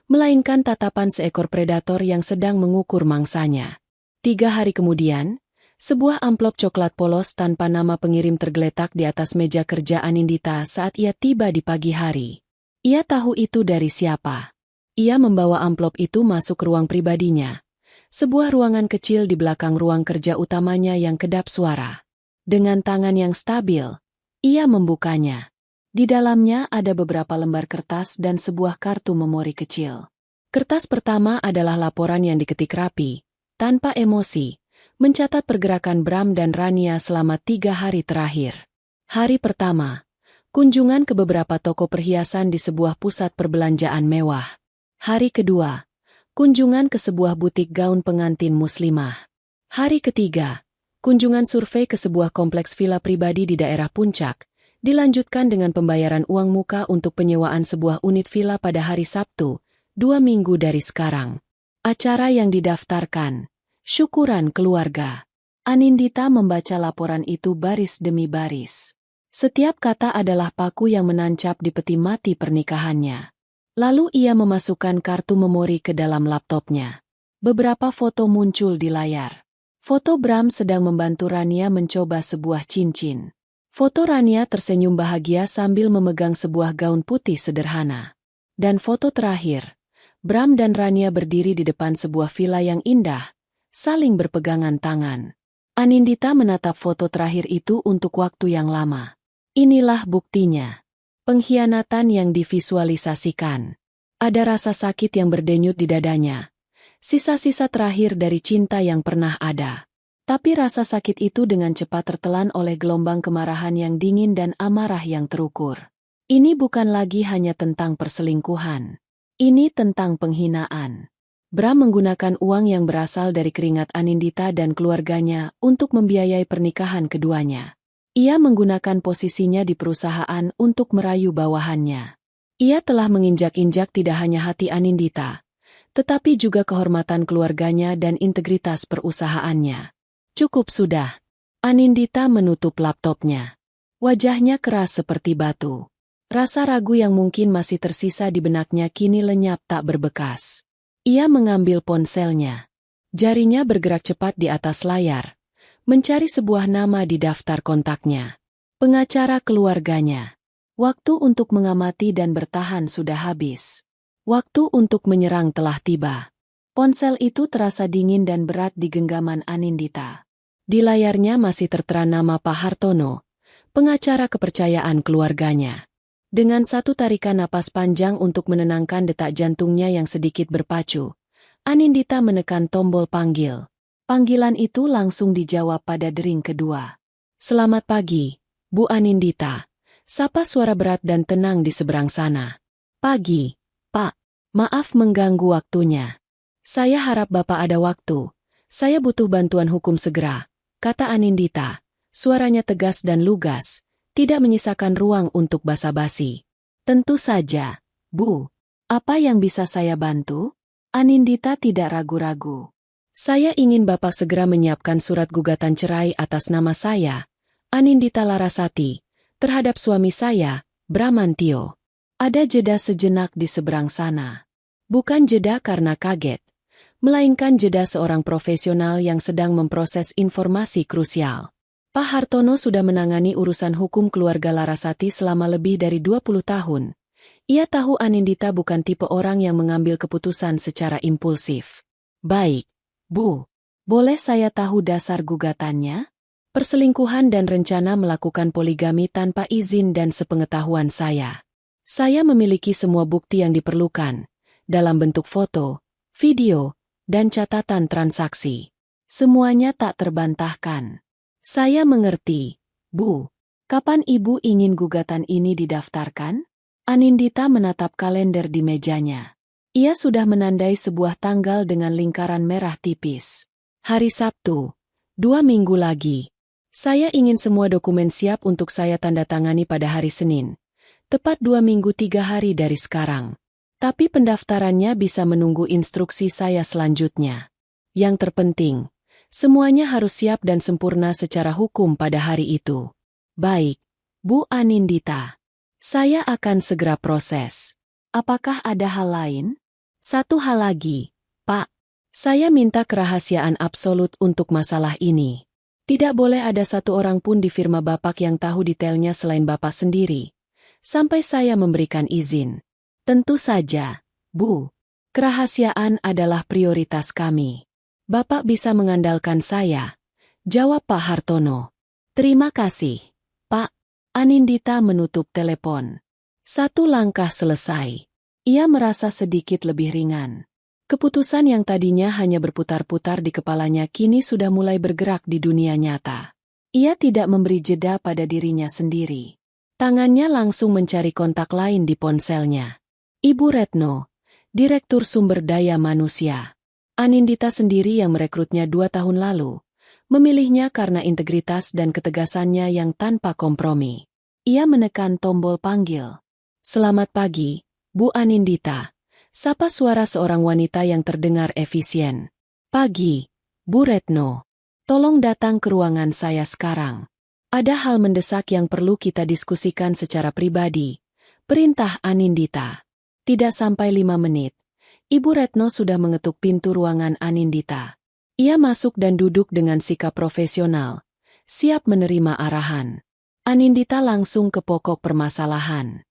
melainkan tatapan seekor predator yang sedang mengukur mangsanya. 3 hari kemudian, sebuah amplop coklat polos tanpa nama pengirim tergeletak di atas meja kerja Anindita saat ia tiba di pagi hari. Ia tahu itu dari siapa. Ia membawa amplop itu masuk ke ruang pribadinya, sebuah ruangan kecil di belakang ruang kerja utamanya yang kedap suara. Dengan tangan yang stabil, ia membukanya. Di dalamnya ada beberapa lembar kertas dan sebuah kartu memori kecil. Kertas pertama adalah laporan yang diketik rapi, tanpa emosi, mencatat pergerakan Bram dan Rania selama 3 hari terakhir. Hari pertama, kunjungan ke beberapa toko perhiasan di sebuah pusat perbelanjaan mewah. Hari kedua, kunjungan ke sebuah butik gaun pengantin muslimah. Hari ketiga, kunjungan survei ke sebuah kompleks villa pribadi di daerah Puncak, dilanjutkan dengan pembayaran uang muka untuk penyewaan sebuah unit villa pada hari Sabtu, 2 minggu dari sekarang. Acara yang didaftarkan. Syukuran keluarga. Anindita membaca laporan itu baris demi baris. Setiap kata adalah paku yang menancap di peti mati pernikahannya. Lalu ia memasukkan kartu memori ke dalam laptopnya. Beberapa foto muncul di layar. Foto Bram sedang membantu Rania mencoba sebuah cincin. Foto Rania tersenyum bahagia sambil memegang sebuah gaun putih sederhana. Dan foto terakhir, Bram dan Rania berdiri di depan sebuah villa yang indah, saling berpegangan tangan. Anindita menatap foto terakhir itu untuk waktu yang lama. Inilah buktinya. Pengkhianatan yang divisualisasikan. Ada rasa sakit yang berdenyut di dadanya. Sisa-sisa terakhir dari cinta yang pernah ada. Tapi rasa sakit itu dengan cepat tertelan oleh gelombang kemarahan yang dingin dan amarah yang terukur. Ini bukan lagi hanya tentang perselingkuhan. Ini tentang penghinaan. Bram menggunakan uang yang berasal dari keringat Anindita dan keluarganya untuk membiayai pernikahan keduanya. Ia menggunakan posisinya di perusahaan untuk merayu bawahannya. Ia telah menginjak-injak tidak hanya hati Anindita, tetapi juga kehormatan keluarganya dan integritas perusahaannya. Cukup sudah. Anindita menutup laptopnya. Wajahnya keras seperti batu. Rasa ragu yang mungkin masih tersisa di benaknya kini lenyap tak berbekas. Ia mengambil ponselnya. Jarinya bergerak cepat di atas layar, mencari sebuah nama di daftar kontaknya. Pengacara keluarganya. Waktu untuk mengamati dan bertahan sudah habis. Waktu untuk menyerang telah tiba. Ponsel itu terasa dingin dan berat di genggaman Anindita. Di layarnya masih tertera nama Pak Hartono, pengacara kepercayaan keluarganya. Dengan satu tarikan napas panjang untuk menenangkan detak jantungnya yang sedikit berpacu, Anindita menekan tombol panggil. Panggilan itu langsung dijawab pada dering kedua. "Selamat pagi, Bu Anindita," sapa suara berat dan tenang di seberang sana. "Pagi, Pak. Maaf mengganggu waktunya. Saya harap Bapak ada waktu. Saya butuh bantuan hukum segera," kata Anindita. Suaranya tegas dan lugas, tidak menyisakan ruang untuk basa-basi. "Tentu saja, Bu. Apa yang bisa saya bantu?" Anindita tidak ragu-ragu. "Saya ingin Bapak segera menyiapkan surat gugatan cerai atas nama saya, Anindita Larasati, terhadap suami saya, Bramantio." Ada jeda sejenak di seberang sana. Bukan jeda karena kaget, melainkan jeda seorang profesional yang sedang memproses informasi krusial. Pak Hartono sudah menangani urusan hukum keluarga Larasati selama lebih dari 20 tahun. Ia tahu Anindita bukan tipe orang yang mengambil keputusan secara impulsif. "Baik, Bu. Boleh saya tahu dasar gugatannya?" "Perselingkuhan dan rencana melakukan poligami tanpa izin dan sepengetahuan saya. Saya memiliki semua bukti yang diperlukan, dalam bentuk foto, video, dan catatan transaksi. Semuanya tak terbantahkan." "Saya mengerti, Bu. Kapan Ibu ingin gugatan ini didaftarkan?" Anindita menatap kalender di mejanya. Ia sudah menandai sebuah tanggal dengan lingkaran merah tipis. "Hari Sabtu, 2 minggu lagi. Saya ingin semua dokumen siap untuk saya tanda tangani pada hari Senin. Tepat 2 minggu 3 hari dari sekarang. Tapi pendaftarannya bisa menunggu instruksi saya selanjutnya. Yang terpenting, semuanya harus siap dan sempurna secara hukum pada hari itu." "Baik, Bu Anindita. Saya akan segera proses. Apakah ada hal lain?" "Satu hal lagi, Pak. Saya minta kerahasiaan absolut untuk masalah ini. Tidak boleh ada satu orang pun di firma Bapak yang tahu detailnya selain Bapak sendiri, sampai saya memberikan izin." "Tentu saja, Bu. Kerahasiaan adalah prioritas kami. Bapak bisa mengandalkan saya," jawab Pak Hartono. "Terima kasih, Pak." Anindita menutup telepon. Satu langkah selesai. Ia merasa sedikit lebih ringan. Keputusan yang tadinya hanya berputar-putar di kepalanya kini sudah mulai bergerak di dunia nyata. Ia tidak memberi jeda pada dirinya sendiri. Tangannya langsung mencari kontak lain di ponselnya. Ibu Retno, Direktur Sumber Daya Manusia. Anindita sendiri yang merekrutnya 2 tahun lalu, memilihnya karena integritas dan ketegasannya yang tanpa kompromi. Ia menekan tombol panggil. "Selamat pagi, Bu Anindita," sapa suara seorang wanita yang terdengar efisien. "Pagi, Bu Retno. Tolong datang ke ruangan saya sekarang. Ada hal mendesak yang perlu kita diskusikan secara pribadi," perintah Anindita. Tidak sampai 5 menit. Ibu Retno sudah mengetuk pintu ruangan Anindita. Ia masuk dan duduk dengan sikap profesional, siap menerima arahan. Anindita langsung ke pokok permasalahan.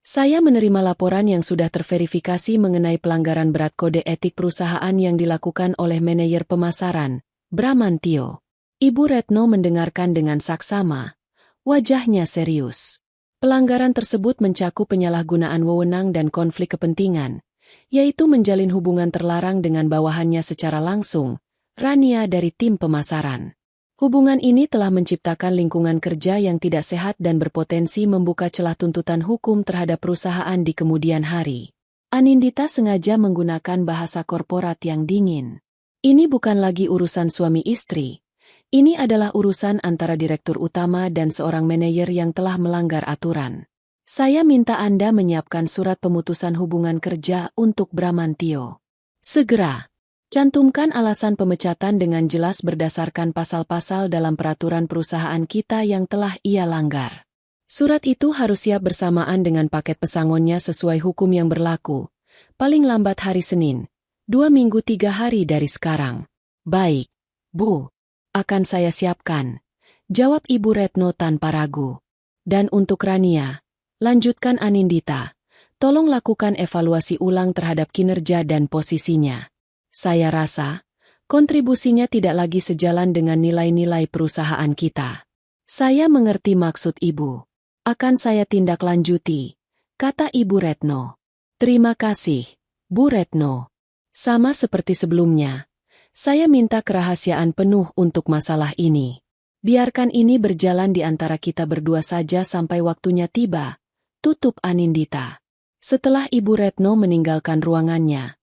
Saya menerima laporan yang sudah terverifikasi mengenai pelanggaran berat kode etik perusahaan yang dilakukan oleh manajer pemasaran, Bramantio. Ibu Retno mendengarkan dengan saksama. Wajahnya serius. Pelanggaran tersebut mencakup penyalahgunaan wewenang dan konflik kepentingan, yaitu menjalin hubungan terlarang dengan bawahannya secara langsung, Rania dari tim pemasaran. Hubungan ini telah menciptakan lingkungan kerja yang tidak sehat dan berpotensi membuka celah tuntutan hukum terhadap perusahaan di kemudian hari. Anindita sengaja menggunakan bahasa korporat yang dingin. Ini bukan lagi urusan suami istri. Ini adalah urusan antara direktur utama dan seorang manajer yang telah melanggar aturan. Saya minta Anda menyiapkan surat pemutusan hubungan kerja untuk Bramantio. Segera. Cantumkan alasan pemecatan dengan jelas berdasarkan pasal-pasal dalam peraturan perusahaan kita yang telah ia langgar. Surat itu harus siap bersamaan dengan paket pesangonnya sesuai hukum yang berlaku. Paling lambat hari Senin, 2 minggu 3 hari dari sekarang. Baik, Bu. Akan saya siapkan. Jawab Ibu Retno tanpa ragu. Dan untuk Rania, lanjutkan Anindita. Tolong lakukan evaluasi ulang terhadap kinerja dan posisinya. Saya rasa, kontribusinya tidak lagi sejalan dengan nilai-nilai perusahaan kita. Saya mengerti maksud Ibu. Akan saya tindak lanjuti, kata Ibu Retno. Terima kasih, Bu Retno. Sama seperti sebelumnya, saya minta kerahasiaan penuh untuk masalah ini. Biarkan ini berjalan di antara kita berdua saja sampai waktunya tiba, tutup Anindita. Setelah Ibu Retno meninggalkan ruangannya,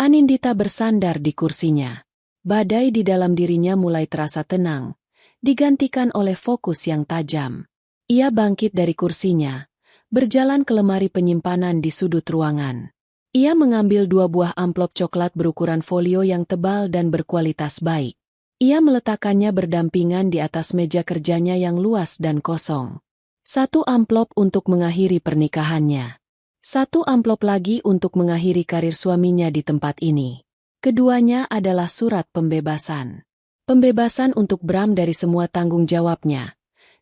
Anindita bersandar di kursinya. Badai di dalam dirinya mulai terasa tenang, digantikan oleh fokus yang tajam. Ia bangkit dari kursinya, berjalan ke lemari penyimpanan di sudut ruangan. Ia mengambil 2 buah amplop coklat berukuran folio yang tebal dan berkualitas baik. Ia meletakkannya berdampingan di atas meja kerjanya yang luas dan kosong. 1 amplop untuk mengakhiri pernikahannya. 1 amplop lagi untuk mengakhiri karir suaminya di tempat ini. Keduanya adalah surat pembebasan. Pembebasan untuk Bram dari semua tanggung jawabnya.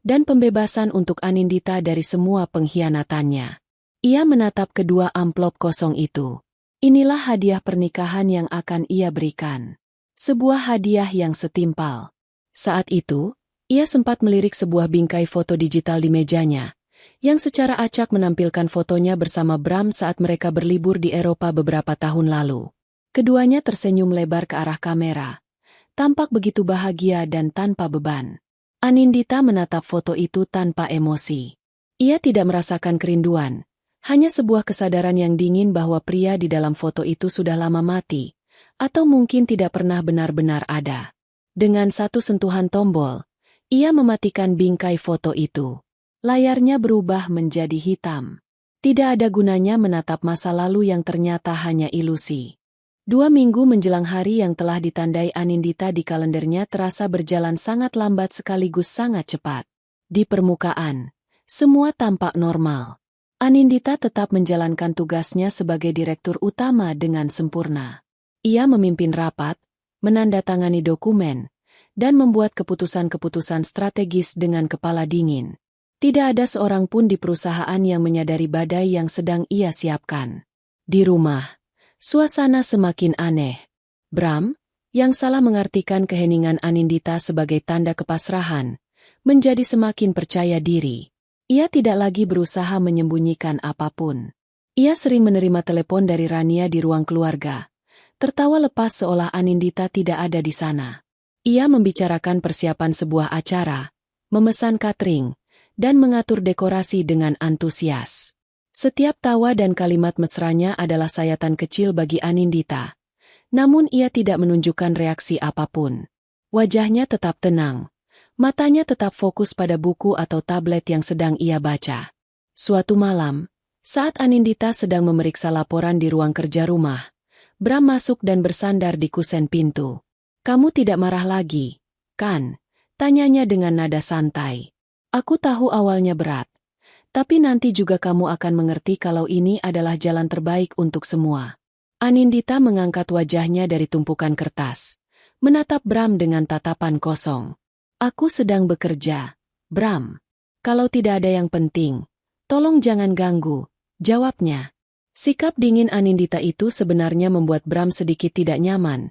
Dan pembebasan untuk Anindita dari semua pengkhianatannya. Ia menatap kedua amplop kosong itu. Inilah hadiah pernikahan yang akan ia berikan. Sebuah hadiah yang setimpal. Saat itu, ia sempat melirik sebuah bingkai foto digital di mejanya, yang secara acak menampilkan fotonya bersama Bram saat mereka berlibur di Eropa beberapa tahun lalu. Keduanya tersenyum lebar ke arah kamera. Tampak begitu bahagia dan tanpa beban. Anindita menatap foto itu tanpa emosi. Ia tidak merasakan kerinduan, hanya sebuah kesadaran yang dingin bahwa pria di dalam foto itu sudah lama mati, atau mungkin tidak pernah benar-benar ada. Dengan 1 sentuhan tombol, ia mematikan bingkai foto itu. Layarnya berubah menjadi hitam. Tidak ada gunanya menatap masa lalu yang ternyata hanya ilusi. 2 minggu menjelang hari yang telah ditandai Anindita di kalendernya terasa berjalan sangat lambat sekaligus sangat cepat. Di permukaan, semua tampak normal. Anindita tetap menjalankan tugasnya sebagai direktur utama dengan sempurna. Ia memimpin rapat, menandatangani dokumen, dan membuat keputusan-keputusan strategis dengan kepala dingin. Tidak ada seorang pun di perusahaan yang menyadari badai yang sedang ia siapkan. Di rumah, suasana semakin aneh. Bram, yang salah mengartikan keheningan Anindita sebagai tanda kepasrahan, menjadi semakin percaya diri. Ia tidak lagi berusaha menyembunyikan apapun. Ia sering menerima telepon dari Rania di ruang keluarga, tertawa lepas seolah Anindita tidak ada di sana. Ia membicarakan persiapan sebuah acara, memesan catering, dan mengatur dekorasi dengan antusias. Setiap tawa dan kalimat mesranya adalah sayatan kecil bagi Anindita. Namun ia tidak menunjukkan reaksi apapun. Wajahnya tetap tenang. Matanya tetap fokus pada buku atau tablet yang sedang ia baca. Suatu malam, saat Anindita sedang memeriksa laporan di ruang kerja rumah, Bram masuk dan bersandar di kusen pintu. "Kamu tidak marah lagi, kan?" tanyanya dengan nada santai. "Aku tahu awalnya berat, tapi nanti juga kamu akan mengerti kalau ini adalah jalan terbaik untuk semua." Anindita mengangkat wajahnya dari tumpukan kertas, menatap Bram dengan tatapan kosong. "Aku sedang bekerja, Bram. Kalau tidak ada yang penting, tolong jangan ganggu," jawabnya. Sikap dingin Anindita itu sebenarnya membuat Bram sedikit tidak nyaman,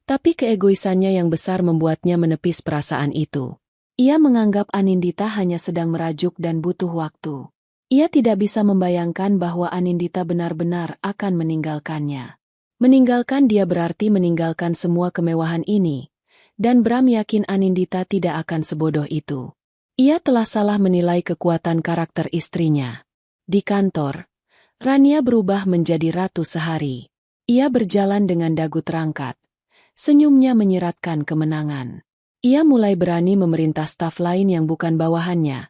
tapi keegoisannya yang besar membuatnya menepis perasaan itu. Ia menganggap Anindita hanya sedang merajuk dan butuh waktu. Ia tidak bisa membayangkan bahwa Anindita benar-benar akan meninggalkannya. Meninggalkan dia berarti meninggalkan semua kemewahan ini, dan Bram yakin Anindita tidak akan sebodoh itu. Ia telah salah menilai kekuatan karakter istrinya. Di kantor, Rania berubah menjadi ratu sehari. Ia berjalan dengan dagu terangkat. Senyumnya menyiratkan kemenangan. Ia mulai berani memerintah staf lain yang bukan bawahannya.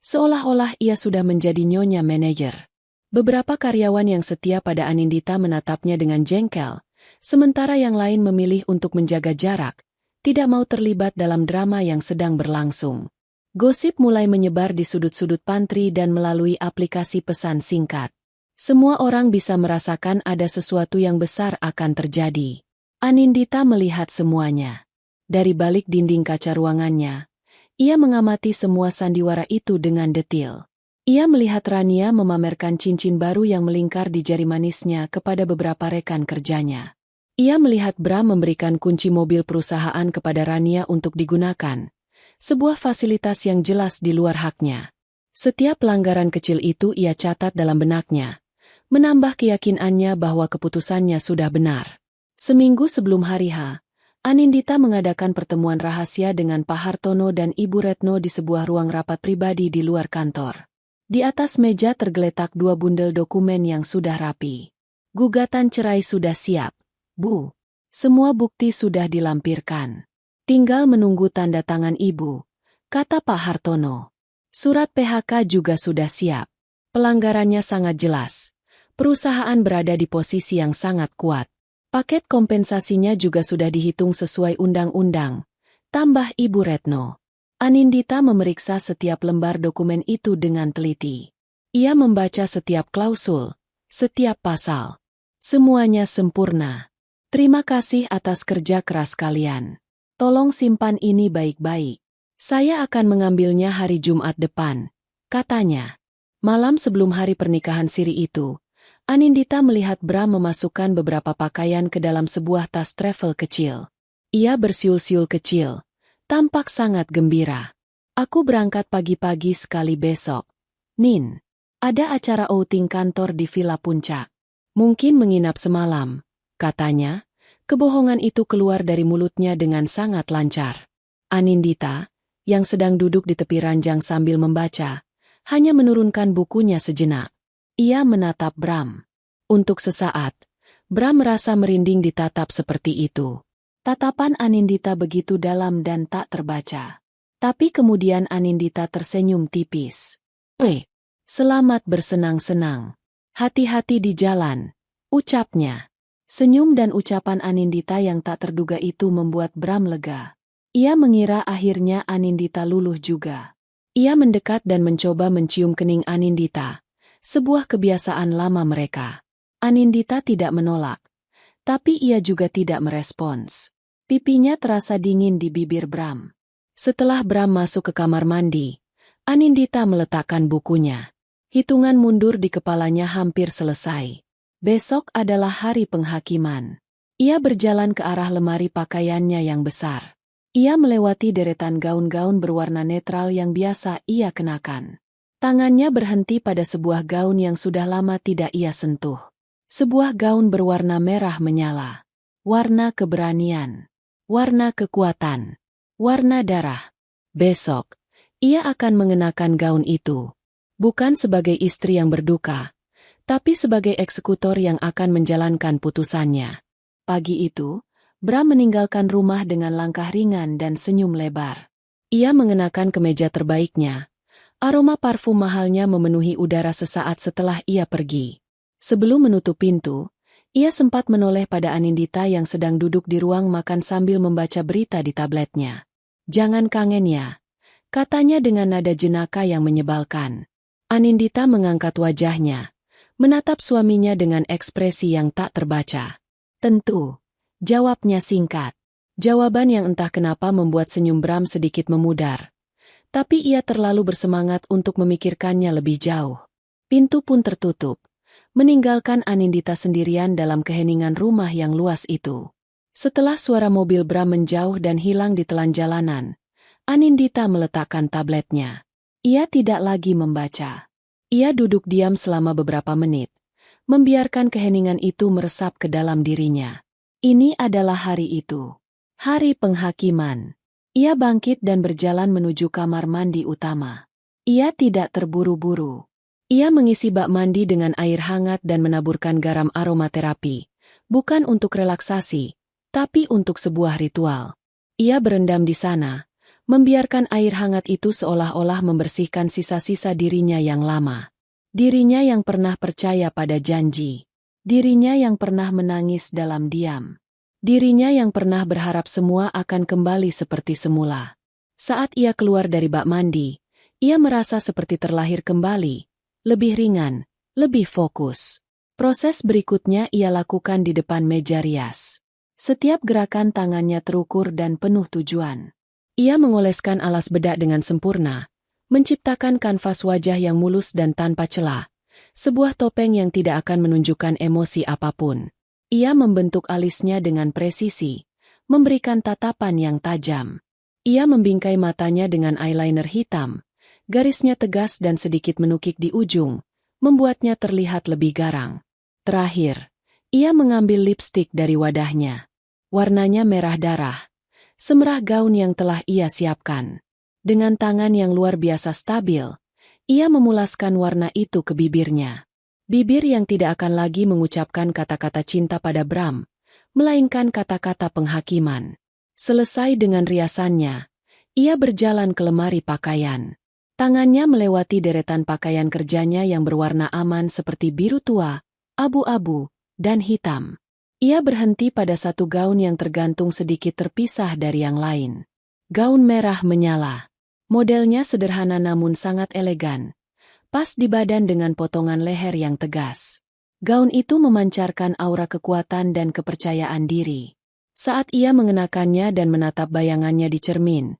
Seolah-olah ia sudah menjadi nyonya manajer. Beberapa karyawan yang setia pada Anindita menatapnya dengan jengkel, sementara yang lain memilih untuk menjaga jarak, tidak mau terlibat dalam drama yang sedang berlangsung. Gosip mulai menyebar di sudut-sudut pantry dan melalui aplikasi pesan singkat. Semua orang bisa merasakan ada sesuatu yang besar akan terjadi. Anindita melihat semuanya. Dari balik dinding kaca ruangannya, ia mengamati semua sandiwara itu dengan detil. Ia melihat Rania memamerkan cincin baru yang melingkar di jari manisnya kepada beberapa rekan kerjanya. Ia melihat Bram memberikan kunci mobil perusahaan kepada Rania untuk digunakan, sebuah fasilitas yang jelas di luar haknya. Setiap pelanggaran kecil itu ia catat dalam benaknya, menambah keyakinannya bahwa keputusannya sudah benar. Seminggu sebelum hari H, Anindita mengadakan pertemuan rahasia dengan Pak Hartono dan Ibu Retno di sebuah ruang rapat pribadi di luar kantor. Di atas meja tergeletak 2 bundel dokumen yang sudah rapi. Gugatan cerai sudah siap, Bu. Semua bukti sudah dilampirkan. Tinggal menunggu tanda tangan Ibu, kata Pak Hartono. Surat PHK juga sudah siap. Pelanggarannya sangat jelas. Perusahaan berada di posisi yang sangat kuat. Paket kompensasinya juga sudah dihitung sesuai undang-undang, tambah Ibu Retno. Anindita memeriksa setiap lembar dokumen itu dengan teliti. Ia membaca setiap klausul, setiap pasal. Semuanya sempurna. Terima kasih atas kerja keras kalian. Tolong simpan ini baik-baik. Saya akan mengambilnya hari Jumat depan, katanya. Malam sebelum hari pernikahan siri itu, Anindita melihat Bram memasukkan beberapa pakaian ke dalam sebuah tas travel kecil. Ia bersiul-siul kecil, tampak sangat gembira. Aku berangkat pagi-pagi sekali besok. Nin, ada acara outing kantor di Villa Puncak. Mungkin menginap semalam, katanya. Kebohongan itu keluar dari mulutnya dengan sangat lancar. Anindita, yang sedang duduk di tepi ranjang sambil membaca, hanya menurunkan bukunya sejenak. Ia menatap Bram. Untuk sesaat, Bram merasa merinding ditatap seperti itu. Tatapan Anindita begitu dalam dan tak terbaca. Tapi kemudian Anindita tersenyum tipis. Selamat bersenang-senang. Hati-hati di jalan, ucapnya. Senyum dan ucapan Anindita yang tak terduga itu membuat Bram lega. Ia mengira akhirnya Anindita luluh juga. Ia mendekat dan mencoba mencium kening Anindita. Sebuah kebiasaan lama mereka. Anindita tidak menolak, tapi ia juga tidak merespons. Pipinya terasa dingin di bibir Bram. Setelah Bram masuk ke kamar mandi, Anindita meletakkan bukunya. Hitungan mundur di kepalanya hampir selesai. Besok adalah hari penghakiman. Ia berjalan ke arah lemari pakaiannya yang besar. Ia melewati deretan gaun-gaun berwarna netral yang biasa ia kenakan. Tangannya berhenti pada sebuah gaun yang sudah lama tidak ia sentuh. Sebuah gaun berwarna merah menyala. Warna keberanian. Warna kekuatan. Warna darah. Besok, ia akan mengenakan gaun itu. Bukan sebagai istri yang berduka, tapi sebagai eksekutor yang akan menjalankan putusannya. Pagi itu, Bram meninggalkan rumah dengan langkah ringan dan senyum lebar. Ia mengenakan kemeja terbaiknya. Aroma parfum mahalnya memenuhi udara sesaat setelah ia pergi. Sebelum menutup pintu, ia sempat menoleh pada Anindita yang sedang duduk di ruang makan sambil membaca berita di tabletnya. Jangan kangen ya, katanya dengan nada jenaka yang menyebalkan. Anindita mengangkat wajahnya, menatap suaminya dengan ekspresi yang tak terbaca. Tentu, jawabnya singkat. Jawaban yang entah kenapa membuat senyum Bram sedikit memudar. Tapi ia terlalu bersemangat untuk memikirkannya lebih jauh. Pintu pun tertutup. meninggalkan Anindita sendirian dalam keheningan rumah yang luas itu. Setelah suara mobil Bram menjauh dan hilang di telan jalanan, Anindita meletakkan tabletnya. Ia tidak lagi membaca. Ia duduk diam selama beberapa menit, membiarkan keheningan itu meresap ke dalam dirinya. Ini adalah hari itu. Hari penghakiman. Ia bangkit dan berjalan menuju kamar mandi utama. Ia tidak terburu-buru. Ia mengisi bak mandi dengan air hangat dan menaburkan garam aromaterapi, bukan untuk relaksasi, tapi untuk sebuah ritual. Ia berendam di sana, membiarkan air hangat itu seolah-olah membersihkan sisa-sisa dirinya yang lama. Dirinya yang pernah percaya pada janji. Dirinya yang pernah menangis dalam diam. Dirinya yang pernah berharap semua akan kembali seperti semula. Saat ia keluar dari bak mandi, ia merasa seperti terlahir kembali, lebih ringan, lebih fokus. Proses berikutnya ia lakukan di depan meja rias. Setiap gerakan tangannya terukur dan penuh tujuan. Ia mengoleskan alas bedak dengan sempurna, menciptakan kanvas wajah yang mulus dan tanpa celah, sebuah topeng yang tidak akan menunjukkan emosi apapun. Ia membentuk alisnya dengan presisi, memberikan tatapan yang tajam. Ia membingkai matanya dengan eyeliner hitam, garisnya tegas dan sedikit menukik di ujung, membuatnya terlihat lebih garang. Terakhir, ia mengambil lipstik dari wadahnya. Warnanya merah darah, semerah gaun yang telah ia siapkan. Dengan tangan yang luar biasa stabil, ia memulaskan warna itu ke bibirnya. Bibir yang tidak akan lagi mengucapkan kata-kata cinta pada Bram, melainkan kata-kata penghakiman. Selesai dengan riasannya, ia berjalan ke lemari pakaian. Tangannya melewati deretan pakaian kerjanya yang berwarna aman seperti biru tua, abu-abu, dan hitam. Ia berhenti pada satu gaun yang tergantung sedikit terpisah dari yang lain. Gaun merah menyala. Modelnya sederhana namun sangat elegan, pas di badan dengan potongan leher yang tegas. Gaun itu memancarkan aura kekuatan dan kepercayaan diri. Saat ia mengenakannya dan menatap bayangannya di cermin,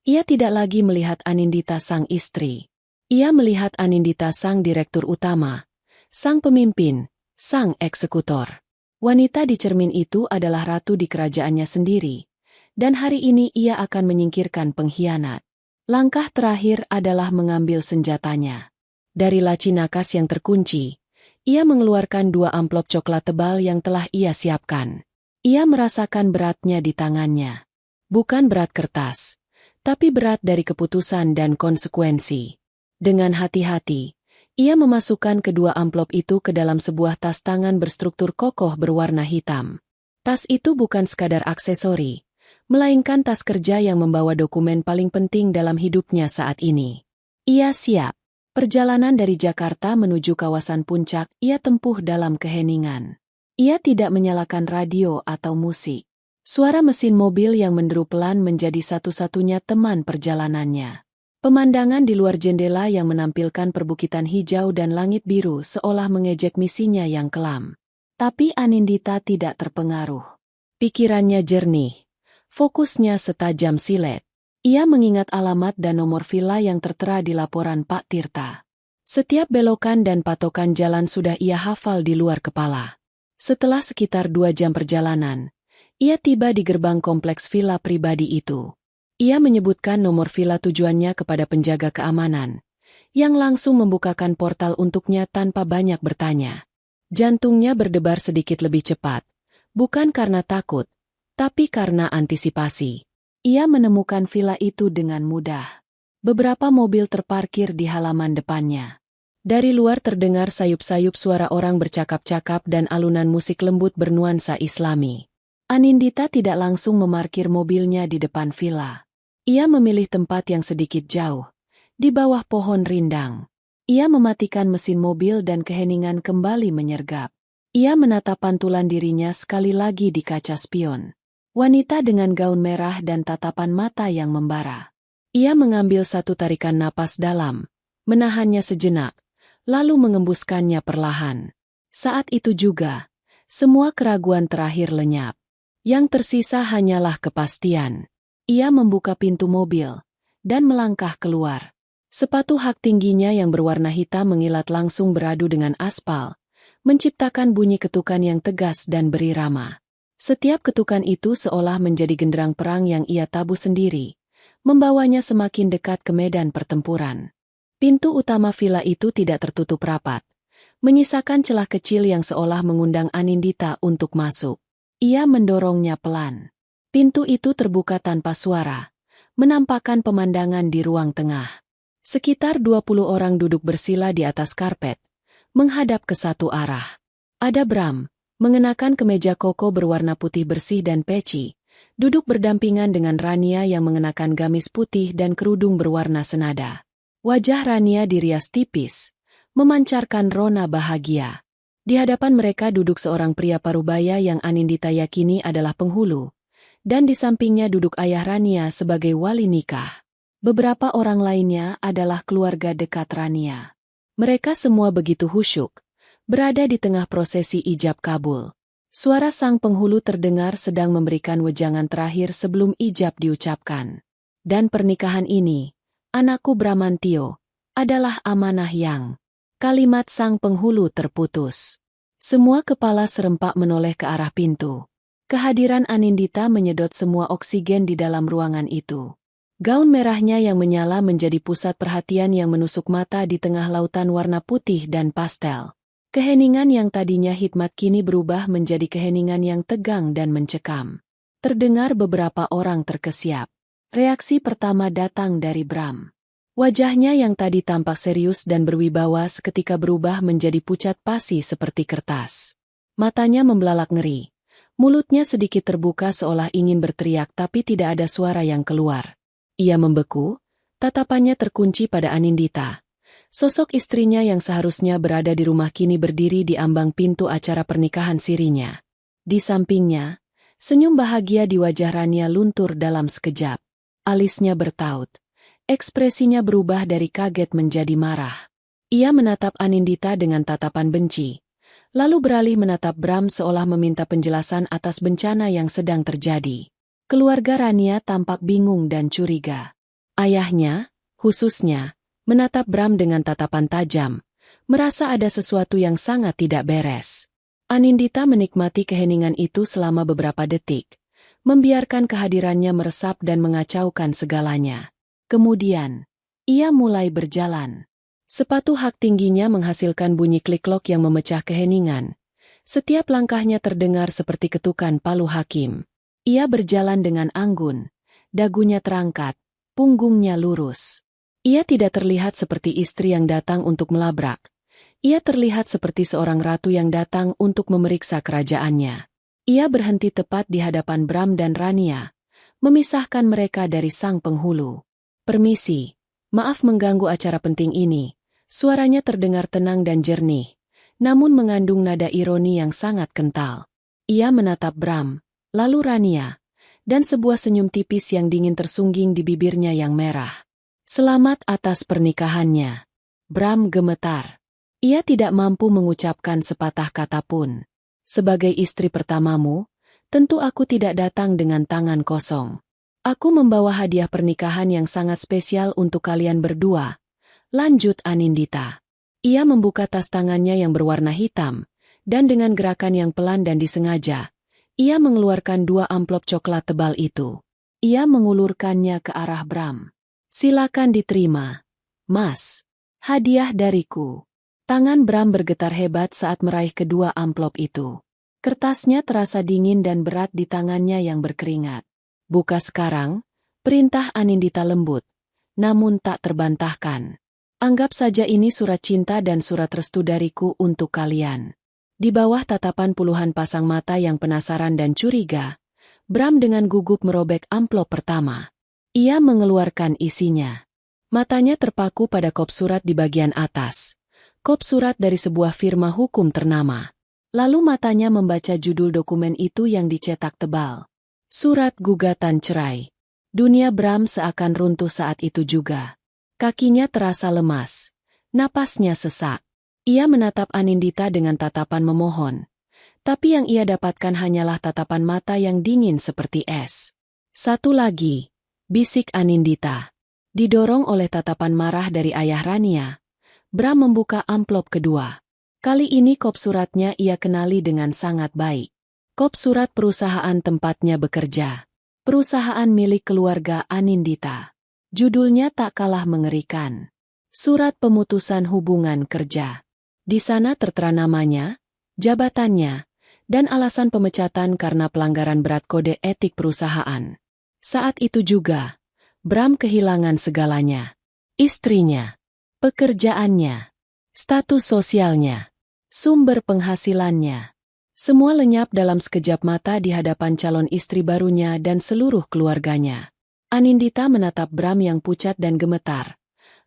ia tidak lagi melihat Anindita sang istri. Ia melihat Anindita sang direktur utama, sang pemimpin, sang eksekutor. Wanita di cermin itu adalah ratu di kerajaannya sendiri, dan hari ini ia akan menyingkirkan pengkhianat. Langkah terakhir adalah mengambil senjatanya. Dari laci nakas yang terkunci, ia mengeluarkan 2 amplop coklat tebal yang telah ia siapkan. Ia merasakan beratnya di tangannya. Bukan berat kertas, tapi berat dari keputusan dan konsekuensi. Dengan hati-hati, ia memasukkan kedua amplop itu ke dalam sebuah tas tangan berstruktur kokoh berwarna hitam. Tas itu bukan sekadar aksesori, melainkan tas kerja yang membawa dokumen paling penting dalam hidupnya saat ini. Ia siap. Perjalanan dari Jakarta menuju kawasan puncak ia tempuh dalam keheningan. Ia tidak menyalakan radio atau musik. Suara mesin mobil yang menderu pelan menjadi satu-satunya teman perjalanannya. Pemandangan di luar jendela yang menampilkan perbukitan hijau dan langit biru seolah mengejek misinya yang kelam. Tapi Anindita tidak terpengaruh. Pikirannya jernih. Fokusnya setajam silet. Ia mengingat alamat dan nomor villa yang tertera di laporan Pak Tirta. Setiap belokan dan patokan jalan sudah ia hafal di luar kepala. Setelah sekitar 2 jam perjalanan, ia tiba di gerbang kompleks villa pribadi itu. Ia menyebutkan nomor villa tujuannya kepada penjaga keamanan, yang langsung membukakan portal untuknya tanpa banyak bertanya. Jantungnya berdebar sedikit lebih cepat, bukan karena takut, tapi karena antisipasi. Ia menemukan villa itu dengan mudah. Beberapa mobil terparkir di halaman depannya. Dari luar terdengar sayup-sayup suara orang bercakap-cakap dan alunan musik lembut bernuansa Islami. Anindita tidak langsung memarkir mobilnya di depan villa. Ia memilih tempat yang sedikit jauh, di bawah pohon rindang. Ia mematikan mesin mobil dan keheningan kembali menyergap. Ia menatap pantulan dirinya sekali lagi di kaca spion. Wanita dengan gaun merah dan tatapan mata yang membara. Ia mengambil satu tarikan napas dalam, menahannya sejenak, lalu mengembuskannya perlahan. Saat itu juga, semua keraguan terakhir lenyap. Yang tersisa hanyalah kepastian. Ia membuka pintu mobil dan melangkah keluar. Sepatu hak tingginya yang berwarna hitam mengilat langsung beradu dengan aspal, menciptakan bunyi ketukan yang tegas dan berirama. Setiap ketukan itu seolah menjadi genderang perang yang ia tabuh sendiri, membawanya semakin dekat ke medan pertempuran. Pintu utama villa itu tidak tertutup rapat, menyisakan celah kecil yang seolah mengundang Anindita untuk masuk. Ia mendorongnya pelan. Pintu itu terbuka tanpa suara, menampakkan pemandangan di ruang tengah. Sekitar 20 orang duduk bersila di atas karpet, menghadap ke satu arah. Ada Bram, mengenakan kemeja koko berwarna putih bersih dan peci, duduk berdampingan dengan Rania yang mengenakan gamis putih dan kerudung berwarna senada. Wajah Rania dirias tipis, memancarkan rona bahagia. Di hadapan mereka duduk seorang pria parubaya yang Anindita yakini adalah penghulu, dan di sampingnya duduk ayah Rania sebagai wali nikah. Beberapa orang lainnya adalah keluarga dekat Rania. Mereka semua begitu khusyuk, berada di tengah prosesi ijab kabul. Suara sang penghulu terdengar sedang memberikan wejangan terakhir sebelum ijab diucapkan. Dan pernikahan ini, anakku Bramantio, adalah amanah yang. Kalimat sang penghulu terputus. Semua kepala serempak menoleh ke arah pintu. Kehadiran Anindita menyedot semua oksigen di dalam ruangan itu. Gaun merahnya yang menyala menjadi pusat perhatian yang menusuk mata di tengah lautan warna putih dan pastel. Keheningan yang tadinya hikmat kini berubah menjadi keheningan yang tegang dan mencekam. Terdengar beberapa orang terkesiap. Reaksi pertama datang dari Bram. Wajahnya yang tadi tampak serius dan berwibawa seketika berubah menjadi pucat pasi seperti kertas. Matanya membelalak ngeri. Mulutnya sedikit terbuka seolah ingin berteriak tapi tidak ada suara yang keluar. Ia membeku, tatapannya terkunci pada Anindita. Sosok istrinya yang seharusnya berada di rumah kini berdiri di ambang pintu acara pernikahan sirinya. Di sampingnya, senyum bahagia di wajah Rania luntur dalam sekejap. Alisnya bertaut. Ekspresinya berubah dari kaget menjadi marah. Ia menatap Anindita dengan tatapan benci, lalu beralih menatap Bram seolah meminta penjelasan atas bencana yang sedang terjadi. Keluarga Rania tampak bingung dan curiga. Ayahnya, khususnya, menatap Bram dengan tatapan tajam, merasa ada sesuatu yang sangat tidak beres. Anindita menikmati keheningan itu selama beberapa detik, membiarkan kehadirannya meresap dan mengacaukan segalanya. Kemudian, ia mulai berjalan. Sepatu hak tingginya menghasilkan bunyi klik-klok yang memecah keheningan. Setiap langkahnya terdengar seperti ketukan palu hakim. Ia berjalan dengan anggun, dagunya terangkat, punggungnya lurus. Ia tidak terlihat seperti istri yang datang untuk melabrak. Ia terlihat seperti seorang ratu yang datang untuk memeriksa kerajaannya. Ia berhenti tepat di hadapan Bram dan Rania, memisahkan mereka dari sang penghulu. "Permisi, maaf mengganggu acara penting ini." Suaranya terdengar tenang dan jernih, namun mengandung nada ironi yang sangat kental. Ia menatap Bram, lalu Rania, dan sebuah senyum tipis yang dingin tersungging di bibirnya yang merah. "Selamat atas pernikahannya." Bram gemetar. Ia tidak mampu mengucapkan sepatah kata pun. "Sebagai istri pertamamu, tentu aku tidak datang dengan tangan kosong. Aku membawa hadiah pernikahan yang sangat spesial untuk kalian berdua," lanjut Anindita. Ia membuka tas tangannya yang berwarna hitam, dan dengan gerakan yang pelan dan disengaja, ia mengeluarkan 2 amplop coklat tebal itu. Ia mengulurkannya ke arah Bram. "Silakan diterima, Mas. Hadiah dariku." Tangan Bram bergetar hebat saat meraih kedua amplop itu. Kertasnya terasa dingin dan berat di tangannya yang berkeringat. "Buka sekarang," perintah Anindita lembut, namun tak terbantahkan. "Anggap saja ini surat cinta dan surat restu dariku untuk kalian." Di bawah tatapan puluhan pasang mata yang penasaran dan curiga, Bram dengan gugup merobek amplop pertama. Ia mengeluarkan isinya. Matanya terpaku pada kop surat di bagian atas. Kop surat dari sebuah firma hukum ternama. Lalu matanya membaca judul dokumen itu yang dicetak tebal. Surat gugatan cerai. Dunia Bram seakan runtuh saat itu juga. Kakinya terasa lemas. Napasnya sesak. Ia menatap Anindita dengan tatapan memohon. Tapi yang ia dapatkan hanyalah tatapan mata yang dingin seperti es. "Satu lagi," bisik Anindita. Didorong oleh tatapan marah dari ayah Rania, Bram membuka amplop kedua. Kali ini kop suratnya ia kenali dengan sangat baik. Kop surat perusahaan tempatnya bekerja. Perusahaan milik keluarga Anindita. Judulnya tak kalah mengerikan. Surat pemutusan hubungan kerja. Di sana tertera namanya, jabatannya, dan alasan pemecatan karena pelanggaran berat kode etik perusahaan. Saat itu juga, Bram kehilangan segalanya. Istrinya, pekerjaannya, status sosialnya, sumber penghasilannya. Semua lenyap dalam sekejap mata di hadapan calon istri barunya dan seluruh keluarganya. Anindita menatap Bram yang pucat dan gemetar,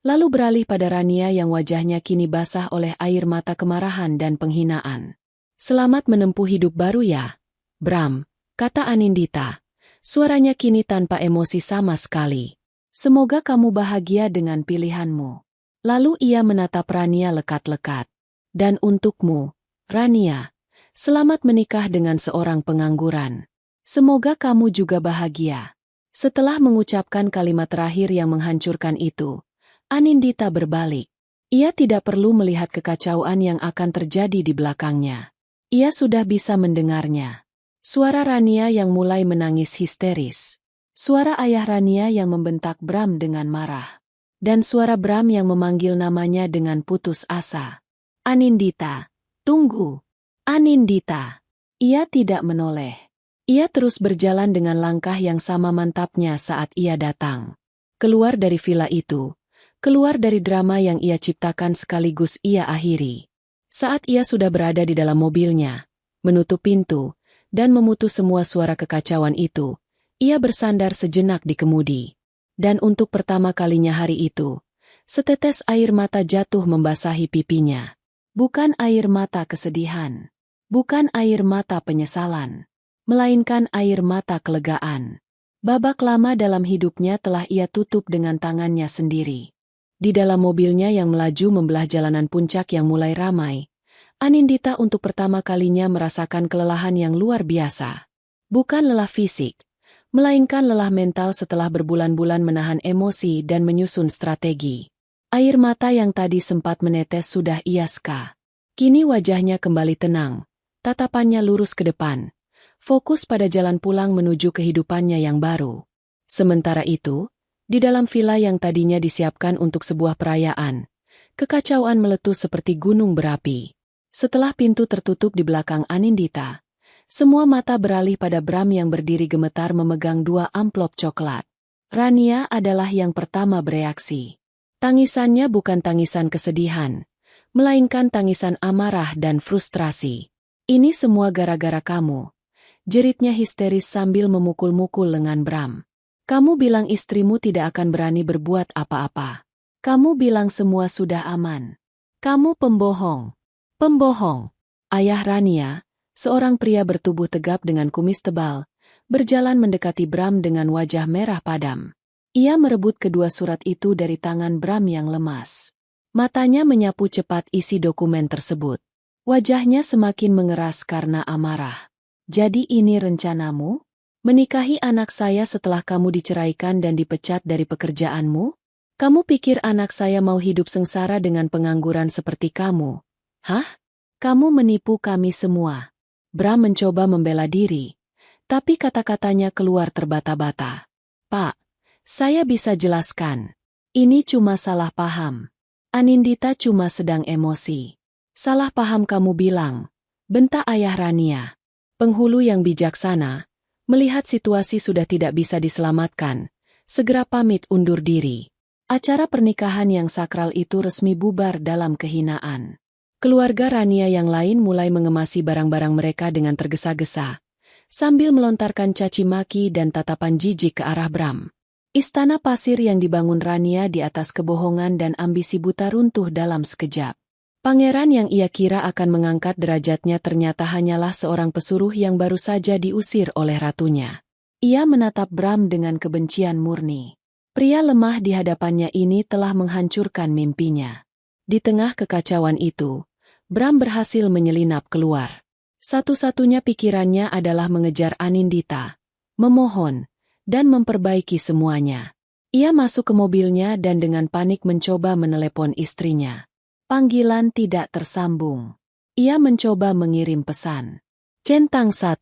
lalu beralih pada Rania yang wajahnya kini basah oleh air mata kemarahan dan penghinaan. "Selamat menempuh hidup baru ya, Bram," kata Anindita. Suaranya kini tanpa emosi sama sekali. "Semoga kamu bahagia dengan pilihanmu." Lalu ia menatap Rania lekat-lekat. "Dan untukmu, Rania, selamat menikah dengan seorang pengangguran. Semoga kamu juga bahagia." Setelah mengucapkan kalimat terakhir yang menghancurkan itu, Anindita berbalik. Ia tidak perlu melihat kekacauan yang akan terjadi di belakangnya. Ia sudah bisa mendengarnya. Suara Rania yang mulai menangis histeris. Suara ayah Rania yang membentak Bram dengan marah. Dan suara Bram yang memanggil namanya dengan putus asa. "Anindita, tunggu. Anindita." Ia tidak menoleh. Ia terus berjalan dengan langkah yang sama mantapnya saat ia datang. Keluar dari villa itu. Keluar dari drama yang ia ciptakan sekaligus ia akhiri. Saat ia sudah berada di dalam mobilnya, menutup pintu, dan memutus semua suara kekacauan itu, ia bersandar sejenak di kemudi. Dan untuk pertama kalinya hari itu, setetes air mata jatuh membasahi pipinya. Bukan air mata kesedihan. Bukan air mata penyesalan. Melainkan air mata kelegaan. Babak lama dalam hidupnya telah ia tutup dengan tangannya sendiri. Di dalam mobilnya yang melaju membelah jalanan puncak yang mulai ramai, Anindita untuk pertama kalinya merasakan kelelahan yang luar biasa. Bukan lelah fisik, melainkan lelah mental setelah berbulan-bulan menahan emosi dan menyusun strategi. Air mata yang tadi sempat menetes sudah ia ska. Kini wajahnya kembali tenang, tatapannya lurus ke depan. Fokus pada jalan pulang menuju kehidupannya yang baru. Sementara itu, di dalam villa yang tadinya disiapkan untuk sebuah perayaan, kekacauan meletus seperti gunung berapi. Setelah pintu tertutup di belakang Anindita, semua mata beralih pada Bram yang berdiri gemetar memegang 2 amplop coklat. Rania adalah yang pertama bereaksi. Tangisannya bukan tangisan kesedihan, melainkan tangisan amarah dan frustrasi. "Ini semua gara-gara kamu," jeritnya histeris sambil memukul-mukul lengan Bram. "Kamu bilang istrimu tidak akan berani berbuat apa-apa. Kamu bilang semua sudah aman. Kamu pembohong. Pembohong." Ayah Rania, seorang pria bertubuh tegap dengan kumis tebal, berjalan mendekati Bram dengan wajah merah padam. Ia merebut kedua surat itu dari tangan Bram yang lemas. Matanya menyapu cepat isi dokumen tersebut. Wajahnya semakin mengeras karena amarah. "Jadi ini rencanamu? Menikahi anak saya setelah kamu diceraikan dan dipecat dari pekerjaanmu? Kamu pikir anak saya mau hidup sengsara dengan pengangguran seperti kamu? Hah? Kamu menipu kami semua." Bram mencoba membela diri, tapi kata-katanya keluar terbata-bata. "Pak, saya bisa jelaskan. Ini cuma salah paham. Anindita cuma sedang emosi." "Salah paham kamu bilang," bentak ayah Rania. Penghulu yang bijaksana, melihat situasi sudah tidak bisa diselamatkan, segera pamit undur diri. Acara pernikahan yang sakral itu resmi bubar dalam kehinaan. Keluarga Rania yang lain mulai mengemasi barang-barang mereka dengan tergesa-gesa, sambil melontarkan caci maki dan tatapan jijik ke arah Bram. Istana pasir yang dibangun Rania di atas kebohongan dan ambisi buta runtuh dalam sekejap. Pangeran yang ia kira akan mengangkat derajatnya ternyata hanyalah seorang pesuruh yang baru saja diusir oleh ratunya. Ia menatap Bram dengan kebencian murni. Pria lemah di hadapannya ini telah menghancurkan mimpinya. Di tengah kekacauan itu, Bram berhasil menyelinap keluar. Satu-satunya pikirannya adalah mengejar Anindita, memohon, dan memperbaiki semuanya. Ia masuk ke mobilnya dan dengan panik mencoba menelepon istrinya. Panggilan tidak tersambung. Ia mencoba mengirim pesan. Centang 1.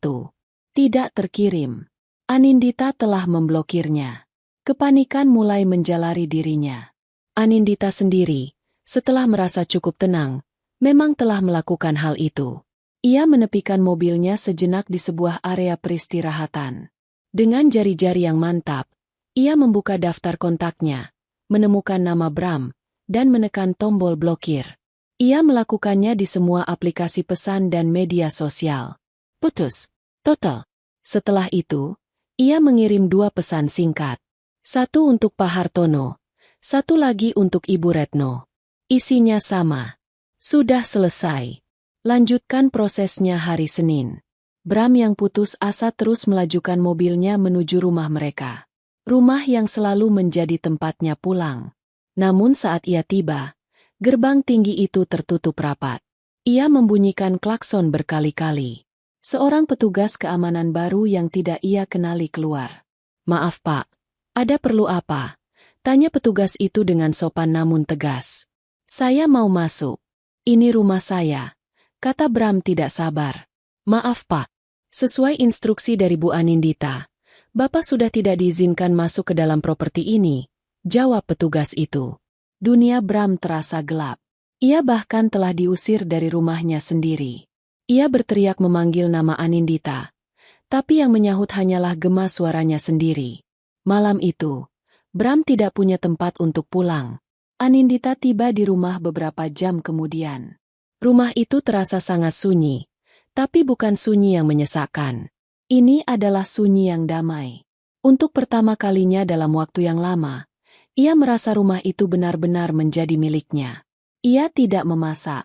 Tidak terkirim. Anindita telah memblokirnya. Kepanikan mulai menjalari dirinya. Anindita sendiri, setelah merasa cukup tenang, memang telah melakukan hal itu. Ia menepikan mobilnya sejenak di sebuah area peristirahatan. Dengan jari-jari yang mantap, ia membuka daftar kontaknya, menemukan nama Bram, dan menekan tombol blokir. Ia melakukannya di semua aplikasi pesan dan media sosial. Putus. Total. Setelah itu, ia mengirim 2 pesan singkat. 1 untuk Pak Hartono, 1 lagi untuk Ibu Retno. Isinya sama. Sudah selesai. Lanjutkan prosesnya hari Senin. Bram yang putus asa terus melajukan mobilnya menuju rumah mereka. Rumah yang selalu menjadi tempatnya pulang. Namun saat ia tiba, gerbang tinggi itu tertutup rapat. Ia membunyikan klakson berkali-kali. Seorang petugas keamanan baru yang tidak ia kenali keluar. "Maaf Pak, ada perlu apa?" tanya petugas itu dengan sopan namun tegas. "Saya mau masuk. Ini rumah saya," kata Bram tidak sabar. "Maaf Pak, sesuai instruksi dari Bu Anindita, Bapak sudah tidak diizinkan masuk ke dalam properti ini," jawab petugas itu. Dunia Bram terasa gelap. Ia bahkan telah diusir dari rumahnya sendiri. Ia berteriak memanggil nama Anindita, tapi yang menyahut hanyalah gema suaranya sendiri. Malam itu, Bram tidak punya tempat untuk pulang. Anindita tiba di rumah beberapa jam kemudian. Rumah itu terasa sangat sunyi, tapi bukan sunyi yang menyesakkan. Ini adalah sunyi yang damai. Untuk pertama kalinya dalam waktu yang lama, ia merasa rumah itu benar-benar menjadi miliknya. Ia tidak memasak.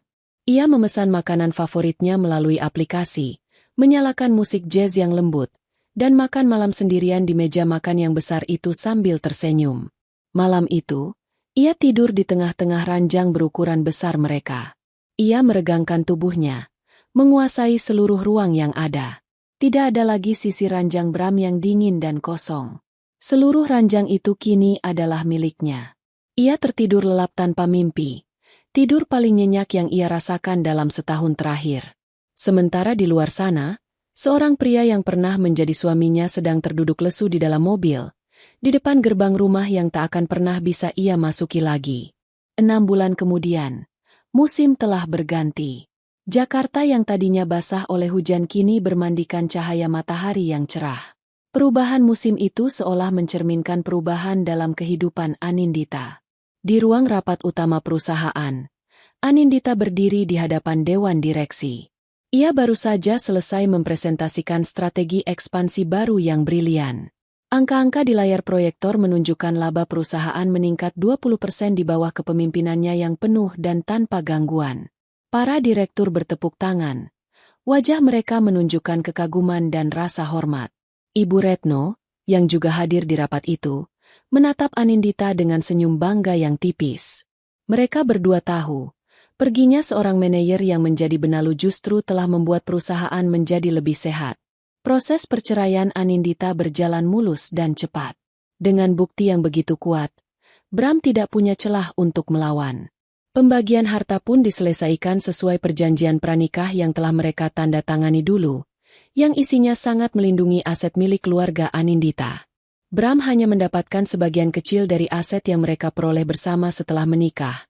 Ia memesan makanan favoritnya melalui aplikasi, menyalakan musik jazz yang lembut, dan makan malam sendirian di meja makan yang besar itu sambil tersenyum. Malam itu, ia tidur di tengah-tengah ranjang berukuran besar mereka. Ia meregangkan tubuhnya, menguasai seluruh ruang yang ada. Tidak ada lagi sisi ranjang Bram yang dingin dan kosong. Seluruh ranjang itu kini adalah miliknya. Ia tertidur lelap tanpa mimpi. Tidur paling nyenyak yang ia rasakan dalam setahun terakhir. Sementara di luar sana, seorang pria yang pernah menjadi suaminya sedang terduduk lesu di dalam mobil, di depan gerbang rumah yang tak akan pernah bisa ia masuki lagi. 6 bulan kemudian, musim telah berganti. Jakarta yang tadinya basah oleh hujan kini bermandikan cahaya matahari yang cerah. Perubahan musim itu seolah mencerminkan perubahan dalam kehidupan Anindita. Di ruang rapat utama perusahaan, Anindita berdiri di hadapan dewan direksi. Ia baru saja selesai mempresentasikan strategi ekspansi baru yang brilian. Angka-angka di layar proyektor menunjukkan laba perusahaan meningkat 20% di bawah kepemimpinannya yang penuh dan tanpa gangguan. Para direktur bertepuk tangan. Wajah mereka menunjukkan kekaguman dan rasa hormat. Ibu Retno, yang juga hadir di rapat itu, menatap Anindita dengan senyum bangga yang tipis. Mereka berdua tahu, perginya seorang manajer yang menjadi benalu justru telah membuat perusahaan menjadi lebih sehat. Proses perceraian Anindita berjalan mulus dan cepat. Dengan bukti yang begitu kuat, Bram tidak punya celah untuk melawan. Pembagian harta pun diselesaikan sesuai perjanjian pranikah yang telah mereka tanda tangani dulu, yang isinya sangat melindungi aset milik keluarga Anindita. Bram hanya mendapatkan sebagian kecil dari aset yang mereka peroleh bersama setelah menikah.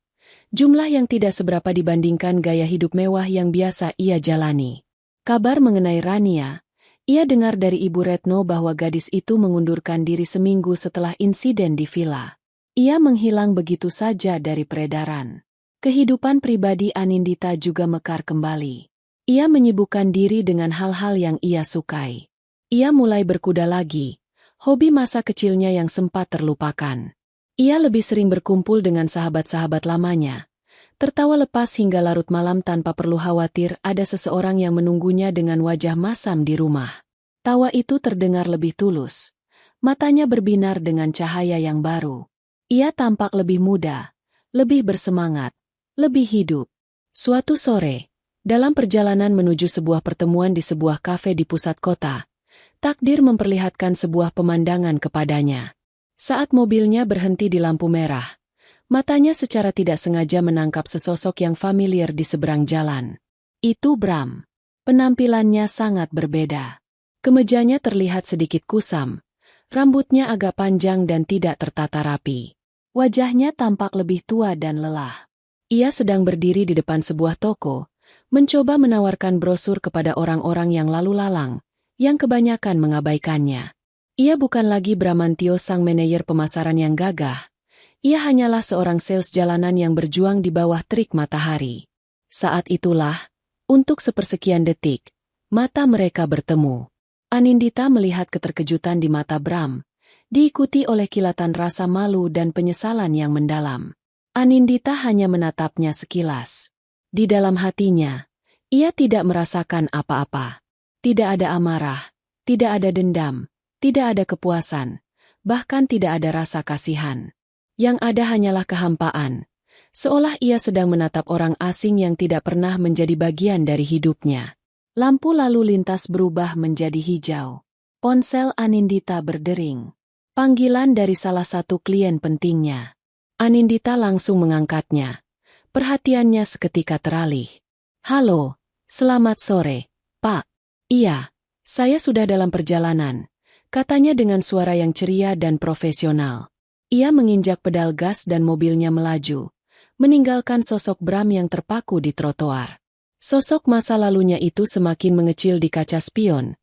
Jumlah yang tidak seberapa dibandingkan gaya hidup mewah yang biasa ia jalani. Kabar mengenai Rania, ia dengar dari Ibu Retno bahwa gadis itu mengundurkan diri seminggu setelah insiden di villa. Ia menghilang begitu saja dari peredaran. Kehidupan pribadi Anindita juga mekar kembali. Ia menyibukkan diri dengan hal-hal yang ia sukai. Ia mulai berkuda lagi, hobi masa kecilnya yang sempat terlupakan. Ia lebih sering berkumpul dengan sahabat-sahabat lamanya, tertawa lepas hingga larut malam tanpa perlu khawatir ada seseorang yang menunggunya dengan wajah masam di rumah. Tawa itu terdengar lebih tulus. Matanya berbinar dengan cahaya yang baru. Ia tampak lebih muda, lebih bersemangat, lebih hidup. Suatu sore, dalam perjalanan menuju sebuah pertemuan di sebuah kafe di pusat kota, takdir memperlihatkan sebuah pemandangan kepadanya. Saat mobilnya berhenti di lampu merah, matanya secara tidak sengaja menangkap sesosok yang familiar di seberang jalan. Itu Bram. Penampilannya sangat berbeda. Kemejanya terlihat sedikit kusam, rambutnya agak panjang dan tidak tertata rapi. Wajahnya tampak lebih tua dan lelah. Ia sedang berdiri di depan sebuah toko, mencoba menawarkan brosur kepada orang-orang yang lalu lalang, yang kebanyakan mengabaikannya. Ia bukan lagi Bramantio sang manajer pemasaran yang gagah. Ia hanyalah seorang sales jalanan yang berjuang di bawah terik matahari. Saat itulah, untuk sepersekian detik, mata mereka bertemu. Anindita melihat keterkejutan di mata Bram, diikuti oleh kilatan rasa malu dan penyesalan yang mendalam. Anindita hanya menatapnya sekilas. Di dalam hatinya, ia tidak merasakan apa-apa. Tidak ada amarah, tidak ada dendam, tidak ada kepuasan, bahkan tidak ada rasa kasihan. Yang ada hanyalah kehampaan, seolah ia sedang menatap orang asing yang tidak pernah menjadi bagian dari hidupnya. Lampu lalu lintas berubah menjadi hijau. Ponsel Anindita berdering. Panggilan dari salah satu klien pentingnya. Anindita langsung mengangkatnya. Perhatiannya seketika teralih. "Halo, selamat sore, Pak." "Iya, saya sudah dalam perjalanan," katanya dengan suara yang ceria dan profesional. Ia menginjak pedal gas dan mobilnya melaju, meninggalkan sosok Bram yang terpaku di trotoar. Sosok masa lalunya itu semakin mengecil di kaca spion,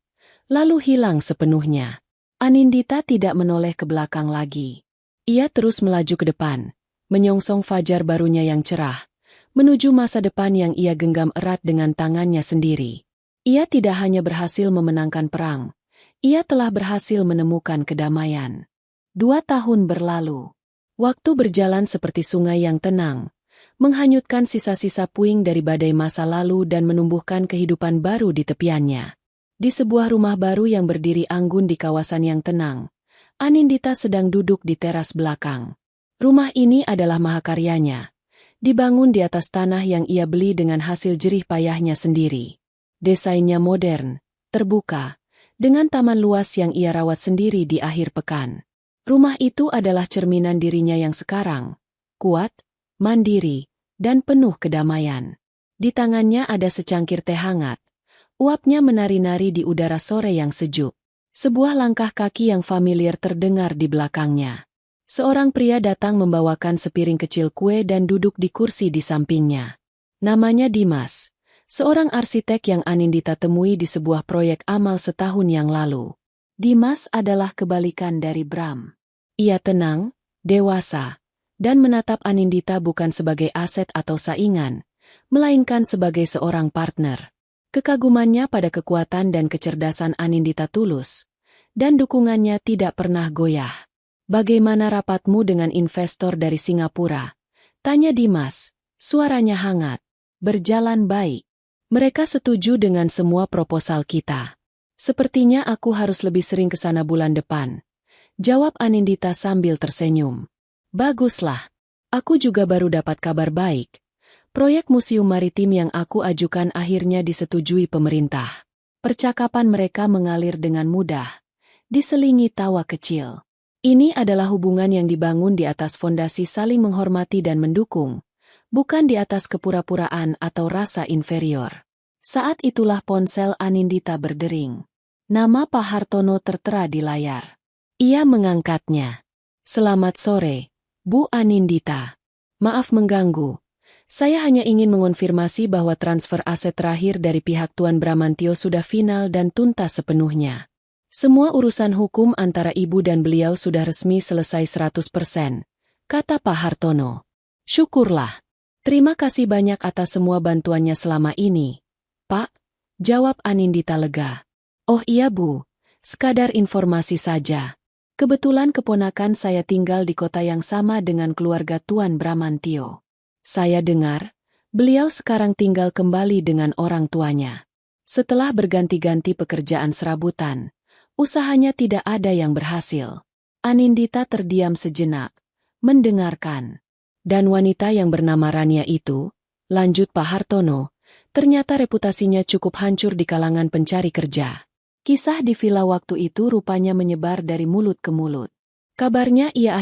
lalu hilang sepenuhnya. Anindita tidak menoleh ke belakang lagi. Ia terus melaju ke depan, menyongsong fajar barunya yang cerah, menuju masa depan yang ia genggam erat dengan tangannya sendiri. Ia tidak hanya berhasil memenangkan perang, ia telah berhasil menemukan kedamaian. 2 tahun berlalu. Waktu berjalan seperti sungai yang tenang, menghanyutkan sisa-sisa puing dari badai masa lalu dan menumbuhkan kehidupan baru di tepiannya. Di sebuah rumah baru yang berdiri anggun di kawasan yang tenang, Anindita sedang duduk di teras belakang. Rumah ini adalah mahakaryanya, dibangun di atas tanah yang ia beli dengan hasil jerih payahnya sendiri. Desainnya modern, terbuka, dengan taman luas yang ia rawat sendiri di akhir pekan. Rumah itu adalah cerminan dirinya yang sekarang, kuat, mandiri, dan penuh kedamaian. Di tangannya ada secangkir teh hangat, uapnya menari-nari di udara sore yang sejuk. Sebuah langkah kaki yang familiar terdengar di belakangnya. Seorang pria datang membawakan sepiring kecil kue dan duduk di kursi di sampingnya. Namanya Dimas, seorang arsitek yang Anindita temui di sebuah proyek amal setahun yang lalu. Dimas adalah kebalikan dari Bram. Ia tenang, dewasa, dan menatap Anindita bukan sebagai aset atau saingan, melainkan sebagai seorang partner. Kekagumannya pada kekuatan dan kecerdasan Anindita tulus, dan dukungannya tidak pernah goyah. "Bagaimana rapatmu dengan investor dari Singapura?" tanya Dimas, suaranya hangat. "Berjalan baik. Mereka setuju dengan semua proposal kita. Sepertinya aku harus lebih sering ke sana bulan depan," jawab Anindita sambil tersenyum. "Baguslah. Aku juga baru dapat kabar baik. Proyek museum maritim yang aku ajukan akhirnya disetujui pemerintah." Percakapan mereka mengalir dengan mudah, diselingi tawa kecil. Ini adalah hubungan yang dibangun di atas fondasi saling menghormati dan mendukung, bukan di atas kepura-puraan atau rasa inferior. Saat itulah ponsel Anindita berdering. Nama Pak Hartono tertera di layar. Ia mengangkatnya. "Selamat sore, Bu Anindita. Maaf mengganggu. Saya hanya ingin mengonfirmasi bahwa transfer aset terakhir dari pihak Tuan Bramantio sudah final dan tuntas sepenuhnya. Semua urusan hukum antara ibu dan beliau sudah resmi selesai 100%, kata Pak Hartono. "Syukurlah. Terima kasih banyak atas semua bantuannya selama ini, Pak," jawab Anindita lega. "Oh iya Bu, sekadar informasi saja. Kebetulan keponakan saya tinggal di kota yang sama dengan keluarga Tuan Bramantio. Saya dengar, beliau sekarang tinggal kembali dengan orang tuanya. Setelah berganti-ganti pekerjaan serabutan, usahanya tidak ada yang berhasil." Anindita terdiam sejenak, mendengarkan. "Dan wanita yang bernama Rania itu," lanjut Pak Hartono, "ternyata reputasinya cukup hancur di kalangan pencari kerja. Kisah di villa waktu itu rupanya menyebar dari mulut ke mulut. Kabarnya ia